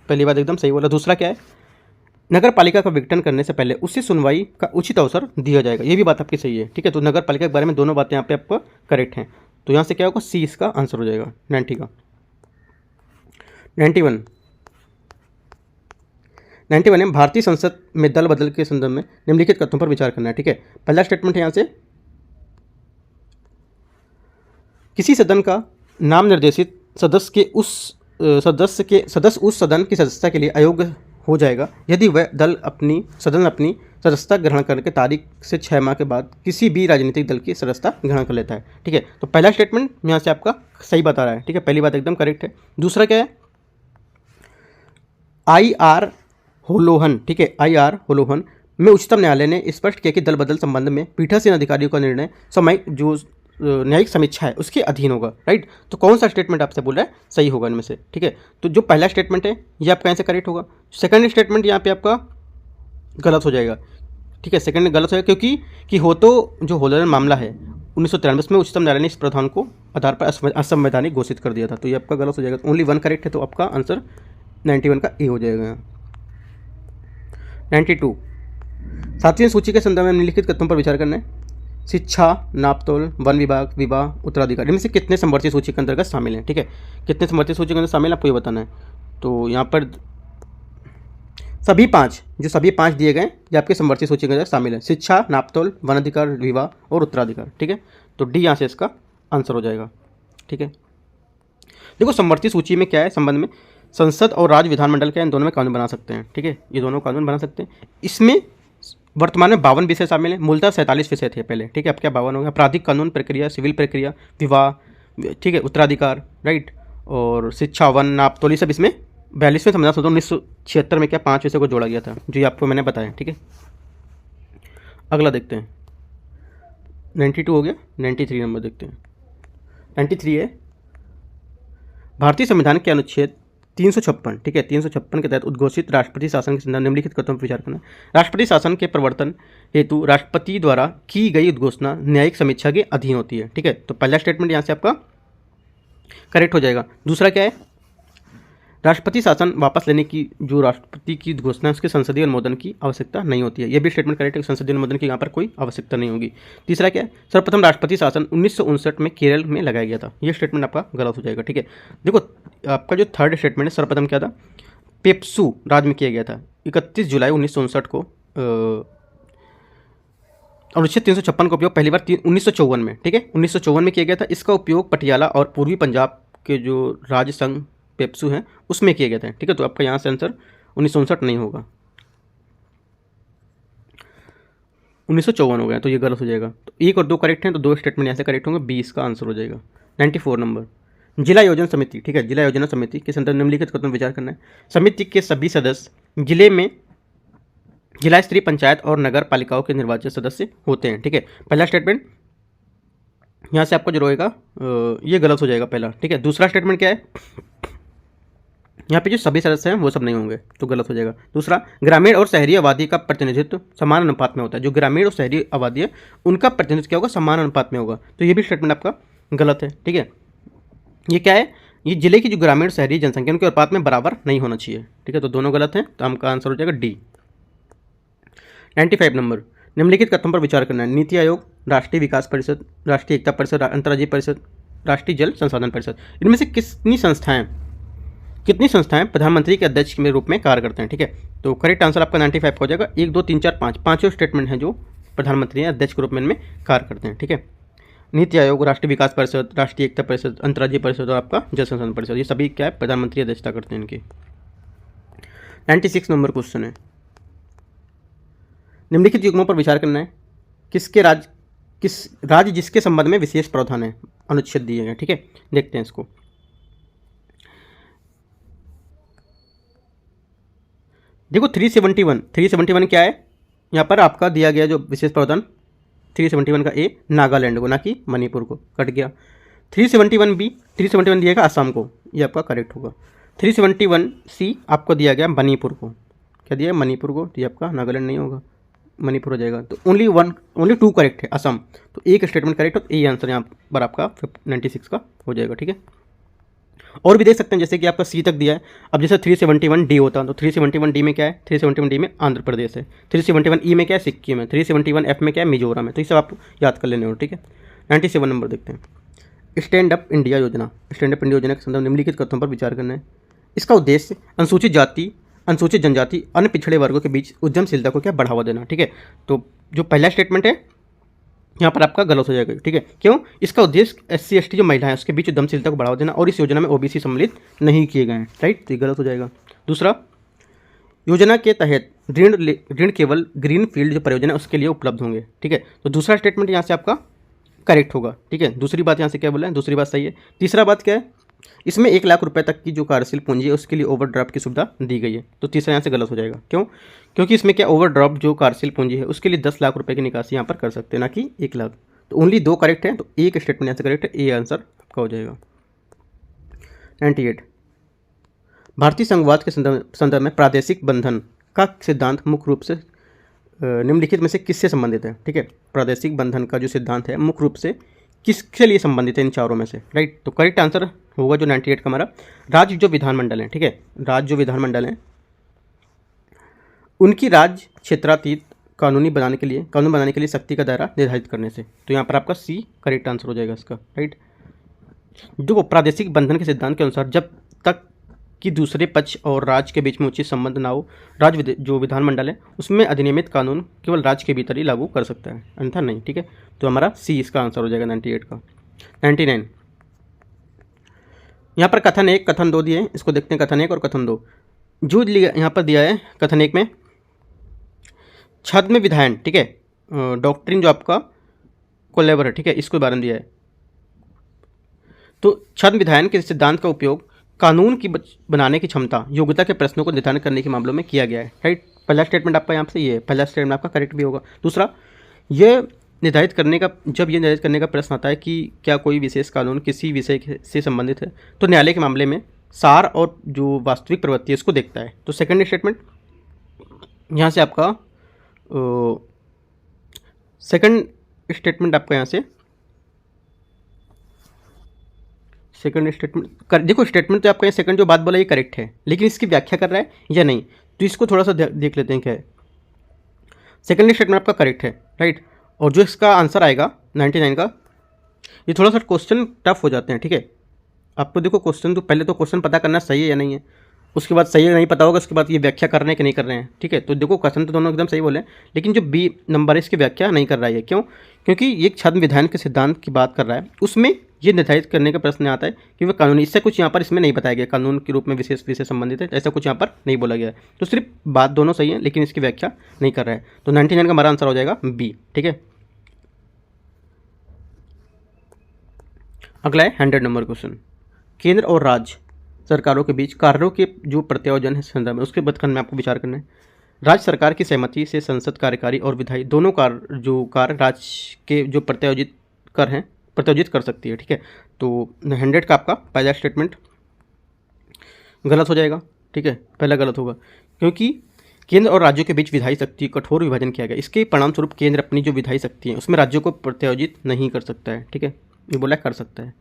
पहली बात एकदम सही बोला। दूसरा क्या है, नगर पालिका का विघटन करने से पहले उससे सुनवाई का उचित अवसर दिया जाएगा, ये भी बात आपकी सही है। ठीक है, तो नगर पालिका के बारे में दोनों बातें यहाँ पे आपको करेक्ट हैं। तो यहाँ से क्या होगा, सी इसका आंसर हो जाएगा 90 का। 91 है, भारतीय संसद में दल बदल के संदर्भ में निम्नलिखित कथनों पर विचार करना है। ठीक है, पहला स्टेटमेंट है यहाँ से किसी सदन का नाम निर्देशित सदस्य उस सदन की सदस्यता के लिए अयोग्य हो जाएगा यदि वह सदन अपनी सदस्यता ग्रहण करने की तारीख से 6 माह के बाद किसी भी राजनीतिक दल की सदस्यता ग्रहण कर लेता है। ठीक है, तो पहला स्टेटमेंट यहाँ से आपका सही बता रहा है। ठीक है, पहली बात एकदम करेक्ट है। दूसरा क्या है, आई.आर. होलोहन, ठीक है, आई.आर. होलोहन में उच्चतम न्यायालय ने स्पष्ट किया कि दल बदल संबंध में पीठासीन अधिकारियों का निर्णय समय जो न्यायिक समीक्षा है उसके अधीन होगा। राइट, तो कौन सा स्टेटमेंट आपसे बोल रहा है, सही होगा इनमें से। ठीक है, तो जो पहला स्टेटमेंट है ये आपका यहाँ से करेक्ट होगा। सेकंड स्टेटमेंट यहाँ पे आपका गलत हो जाएगा। ठीक है, सेकंड गलत हो जाएगा क्योंकि हो तो जो होलोहन मामला है 1993 में उच्चतम न्यायालय ने इस प्रावधान को आधार पर असंवैधानिक घोषित कर दिया था, तो ये आपका गलत हो जाएगा। ओनली वन करेक्ट है, तो आपका आंसर 91 का ए हो जाएगा। 92, 7वीं सूची के संदर्भ में निम्नलिखित कथनों पर विचार करना है। शिक्षा, नापतोल, वन विभाग, विवाह, उत्तराधिकार, इनमें से कितने समवर्ती सूची के अंतर्गत शामिल हैं। ठीक है, कितने समवर्ती सूची के अंदर शामिल आपको ये बताना है। तो यहाँ पर सभी पाँच दिए गए ये आपके समवर्ती सूची के अंदर शामिल है। शिक्षा, नापतोल, वन अधिकार, विवाह और उत्तराधिकार। ठीक है, तो डी यहाँ से इसका आंसर हो जाएगा। ठीक है। देखो समवर्ती सूची में क्या है संबंध में, संसद और राज्य विधानमंडल क्या है, इन दोनों में कानून बना सकते हैं, ठीक है, ये दोनों कानून बना सकते हैं। इसमें वर्तमान में 52 विषय शामिल हैं, मूलतः 47 विषय थे पहले, ठीक है, अब क्या 52 हो गया। आपराधिक कानून प्रक्रिया, सिविल प्रक्रिया, विवाह, ठीक है, उत्तराधिकार, राइट, और शिक्षा, वन, नाप तोल, सब इसमें 42वें संविधान संशोधन 1976 में क्या 5 विषय को जोड़ा गया था, जो ये आपको मैंने बताया, ठीक है। अगला देखते हैं, 92 हो गया, 93 नंबर देखते हैं। 93 है भारतीय संविधान के अनुच्छेद 356, ठीक है, 356 के तहत उद्घोषित राष्ट्रपति शासन के संदर्भ निम्नलिखित तथ्यों पर विचार करना। राष्ट्रपति शासन के प्रवर्तन हेतु राष्ट्रपति द्वारा की गई उद्घोषणा न्यायिक समीक्षा के अधीन होती है, ठीक है। तो पहला स्टेटमेंट यहाँ से आपका करेक्ट हो जाएगा। दूसरा क्या है, राष्ट्रपति शासन वापस लेने की जो राष्ट्रपति की घोषणा है उसके संसदीय अनुमोदन की आवश्यकता नहीं होती है, यह भी स्टेटमेंट करेक्ट है, संसदीय अनुमोदन की यहाँ पर कोई आवश्यकता नहीं होगी। तीसरा क्या है, सर्वप्रथम राष्ट्रपति शासन 1959 में केरल में लगाया गया था, यह स्टेटमेंट आपका गलत हो जाएगा, ठीक है। देखो आपका जो थर्ड स्टेटमेंट है, सर्वप्रथम क्या था, पेप्सू राज्य में किया गया था 31 जुलाई 1959 को, अनुच्छेद 356 का उपयोग पहली बार 1954 में, ठीक है, 1954 में किया गया था। इसका उपयोग पटियाला और पूर्वी पंजाब के जो राज्य संघ पेप्सू हैं उसमें किया गया था, ठीक है। तो आपका यहाँ से आंसर 1959 नहीं होगा, 1954 हो गया, तो ये गलत हो जाएगा। तो 1 और 2 करेक्ट हैं, तो 2 स्टेटमेंट यहाँ से करेक्ट होंगे, 20 का आंसर हो जाएगा। 94 नंबर, जिला योजना समिति, ठीक है, जिला योजना समिति के संदर्भ निम्नलिखित कथन विचार करना है। समिति के सभी सदस्य जिले में जिला स्तरीय पंचायत और नगर पालिकाओं के निर्वाचित सदस्य होते हैं, ठीक है। पहला स्टेटमेंट यहाँ से आपको जो रहेगा ये गलत हो जाएगा पहला, ठीक है। दूसरा स्टेटमेंट क्या है, यहाँ पे जो सभी सदस्य हैं वो सब नहीं होंगे, तो गलत हो जाएगा। दूसरा, ग्रामीण और शहरी आबादी का प्रतिनिधित्व समान अनुपात में होता है, जो ग्रामीण और शहरी आबादी है उनका प्रतिनिधित्व क्या होगा, समान अनुपात में होगा, तो ये भी स्टेटमेंट आपका गलत है, ठीक है। ये क्या है, ये जिले की जो ग्रामीण शहरी जनसंख्या उनके अनुपात में बराबर नहीं होना चाहिए, ठीक है, तो दोनों गलत हैं, तो आपका आंसर हो जाएगा डी। 95 नंबर, निम्नलिखित कथनों पर विचार करना है। नीति आयोग, राष्ट्रीय विकास परिषद, राष्ट्रीय एकता परिषद, अंतर्राज्यीय परिषद, राष्ट्रीय जल संसाधन परिषद, इनमें से कितनी संस्थाएं प्रधानमंत्री के अध्यक्ष के रूप में कार्य करते हैं, ठीक है। तो करेक्ट आंसर आपका 95 हो जाएगा। 1 2 3 4 5 पाँचों स्टेटमेंट हैं जो प्रधानमंत्री अध्यक्ष के रूप में इनमें कार्य करते हैं, ठीक है। नीति आयोग, राष्ट्रीय विकास परिषद, राष्ट्रीय एकता परिषद, अंतर्राज्यीय परिषद और आपका जल संसाधन परिषद, ये सभी क्या है, प्रधानमंत्री अध्यक्षता करते हैं इनकी। 96 नंबर क्वेश्चन है, निम्नलिखित युग्मों पर विचार करना है। किस राज्य जिसके संबंध में विशेष प्रावधान है, अनुच्छेद दिए गए, ठीक है। देखते हैं इसको। देखो 371 क्या है, यहाँ पर आपका दिया गया जो विशेष प्रावधान 371 का ए नागालैंड को, ना कि मणिपुर को, कट गया। 371 दिया गया असम को, ये आपका करेक्ट होगा। 371 सी आपको दिया गया मणिपुर को, क्या दिया है, मणिपुर को, तो ये आपका नागालैंड नहीं होगा, मणिपुर हो जाएगा। तो ओनली 2 करेक्ट है, असम, तो एक स्टेटमेंट करेक्ट हो, तो ये आंसर यहाँ पर आपका 96 का हो जाएगा, ठीक है। और भी देख सकते हैं, जैसे कि आपका सी तक दिया है। अब जैसे 371 डी होता है, तो 371 डी में क्या है, 371 डी में आंध्र प्रदेश है, 371 ई में क्या है, सिक्किम है, 371 एफ में क्या है, मिजोरम है, तो ये सब आप याद कर लेने हो, ठीक है। 97 नंबर देखते हैं, स्टैंड अप इंडिया योजना के संदर्भ निम्नलिखित कथनों पर विचार करना है। इसका उद्देश्य अनुसूचित जाति, अनुसूचित जनजाति, अन्य पिछड़े वर्गों के बीच उद्यमशीलता को क्या बढ़ावा देना, ठीक है। तो जो पहला स्टेटमेंट है यहाँ पर आपका गलत हो जाएगा, ठीक है। क्यों, इसका उद्देश्य SC ST जो महिलाएं हैं उसके बीच उद्यमशीलता को बढ़ावा देना, और इस योजना में OBC सम्मिलित नहीं किए गए हैं, राइट, तो ये गलत हो जाएगा। दूसरा, योजना के तहत ऋण केवल ग्रीन फील्ड जो परियोजना है उसके लिए उपलब्ध होंगे, ठीक है। तो दूसरा स्टेटमेंट यहाँ से आपका करेक्ट होगा, ठीक है। दूसरी बात यहाँ से क्या बोला है, दूसरी बात सही है। तीसरा बात क्या है, इसमें 1 लाख रुपए तक की जो कार्यशील पूंजी है उसके लिए ओवरड्राफ्ट की सुविधा दी गई है, तो तीसरा यहाँ से गलत हो जाएगा। क्यों, क्योंकि इसमें क्या ओवरड्राफ्ट जो कार्यशील पूंजी है उसके लिए 10 लाख रुपए की निकासी यहाँ पर कर सकते हैं, ना कि 1 लाख। तो ओनली 2 करेक्ट हैं, तो एक स्टेटमेंट यहाँ से करेक्ट है, ए आंसर आपका हो जाएगा। 98, भारतीय संघवाद के संदर्भ में प्रादेशिक बंधन का सिद्धांत मुख्य रूप से निम्नलिखित में से किससे संबंधित है, ठीक है। प्रादेशिक बंधन का जो सिद्धांत है मुख्य रूप से किसके लिए संबंधित है, इन चारों में से, राइट। तो करेक्ट आंसर होगा जो 98 का हमारा, राज्य जो विधानमंडल है, ठीक है, राज्य जो विधानमंडल है उनकी राज्य क्षेत्रातीत कानून बनाने के लिए शक्ति का दायरा निर्धारित करने से, तो यहाँ पर आपका सी करेक्ट आंसर हो जाएगा इसका, राइट। जो प्रादेशिक बंधन के सिद्धांत के अनुसार जब तक कि दूसरे पक्ष और राज्य के बीच में उचित संबंध ना हो, राज्य जो विधानमंडल है उसमें अधिनियमित कानून केवल राज्य के भीतर ही लागू कर सकता है, अन्यथा नहीं, ठीक है। तो हमारा सी इसका आंसर हो जाएगा 98 का। 99, यहाँ पर कथन 1 कथन 2 दिए हैं, इसको देखते हैं कथन 1 और कथन 2। जो यहाँ पर दिया है कथन 1 में छद्म विधायन, ठीक है, डॉक्ट्रिन जो आपका कोलेबर है, ठीक है, इसको बारे में दिया है। तो छद्म विधायन के सिद्धांत का उपयोग कानून की बनाने की क्षमता, योग्यता के प्रश्नों को निर्धारित करने के मामलों में किया गया है, राइट। पहला स्टेटमेंट आपका यहाँ से ये है, पहला स्टेटमेंट आपका करेक्ट भी होगा। दूसरा, ये निर्धारित करने का, जब ये निर्धारित करने का प्रश्न आता है कि क्या कोई विशेष कानून किसी विषय से संबंधित है, तो न्यायालय के मामले में सार और जो वास्तविक प्रवृत्ति है इसको देखता है। तो सेकंड स्टेटमेंट यहाँ से आपका सेकंड स्टेटमेंट आपका यहाँ से सेकंड स्टेटमेंट देखो, स्टेटमेंट तो आपका ये सेकंड जो बात बोला ये करेक्ट है, लेकिन इसकी व्याख्या कर रहा है या नहीं, तो इसको थोड़ा सा देख लेते हैं क्या है। सेकंड स्टेटमेंट आपका करेक्ट है, राइट। और जो इसका आंसर आएगा 99 का, ये थोड़ा सा क्वेश्चन टफ हो जाते हैं, ठीक है। आपको देखो क्वेश्चन, तो पहले तो क्वेश्चन पता करना सही है या नहीं है, उसके बाद सही है नहीं पता होगा, उसके बाद ये व्याख्या कर रहे हैं कि नहीं कर रहे हैं, ठीक है। तो देखो क्वेश्चन तो दोनों एकदम सही बोले, लेकिन जो बी नंबर है इसकी व्याख्या नहीं कर रहा है। क्यों? क्योंकि ये छद्म विधायन के सिद्धांत की बात कर रहा है, उसमें ये निर्धारित करने का प्रश्न आता है कि वह कानूनी, इससे कुछ यहाँ पर इसमें नहीं बताया गया कानून के रूप में विशेष विषय संबंधित है, ऐसा कुछ यहाँ पर नहीं बोला गया है। तो सिर्फ बात दोनों सही है, लेकिन इसकी व्याख्या नहीं कर रहा है। तो 99 का हमारा आंसर हो जाएगा बी, ठीक है। अगला है 100 नंबर क्वेश्चन। केंद्र और राज्य सरकारों के बीच कार्यों के जो प्रत्यायोजन है संदर्भ में, उसके बदखंड में आपको विचार करना है। राज्य सरकार की सहमति से संसद, कार्यकारी और विधायी दोनों कार्य राज्य के जो प्रत्यायोजित कर हैं प्रत्यायोजित कर सकती है, ठीक है। तो 100 का आपका पहला स्टेटमेंट गलत हो जाएगा, ठीक है, पहला गलत होगा, क्योंकि केंद्र और राज्यों के बीच विधायी शक्ति कठोर विभाजन किया गया। इसके परिणाम स्वरूप केंद्र अपनी जो विधायी शक्ति है उसमें राज्यों को प्रत्यायोजित नहीं कर सकता है, ठीक है, ये बोला कर सकता है।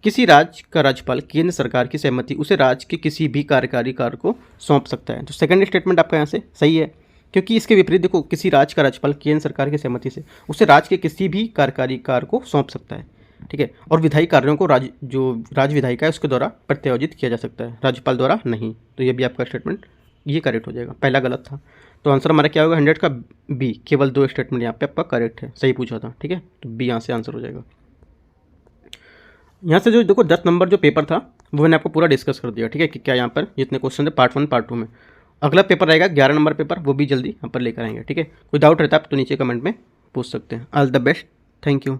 किसी राज्य का राज्यपाल केंद्र सरकार की सहमति उसे राज्य के किसी भी कार्यकारी कार्य को सौंप सकता है। तो सेकंड स्टेटमेंट आपका यहाँ से सही है, क्योंकि इसके विपरीत देखो, किसी राज्य का राज्यपाल केंद्र सरकार की सहमति से उसे राज्य के किसी भी कार्यकारी कार्य को सौंप सकता है, ठीक है। और विधायी कार्यों को जो राज्य विधायिका है उसके द्वारा प्रत्यायोजित किया जा सकता है, राज्यपाल द्वारा नहीं। तो ये भी आपका स्टेटमेंट ये करेक्ट हो जाएगा, पहला गलत था। तो आंसर हमारा क्या होगा 100 का बी, केवल 2 स्टेटमेंट यहाँ पे आपका करेक्ट है, सही पूछा था, ठीक है। तो बी यहाँ से आंसर हो जाएगा। यहाँ से जो देखो 10 नंबर जो पेपर था वो मैंने आपको पूरा डिस्कस कर दिया, ठीक है, कि क्या यहाँ पर जितने क्वेश्चन थे पार्ट 1 पार्ट 2 में। अगला पेपर रहेगा 11 नंबर पेपर, वो भी जल्दी यहाँ पर लेकर आएंगे, ठीक है। कोई डाउट रहता है आप तो नीचे कमेंट में पूछ सकते हैं। All the best, thank you.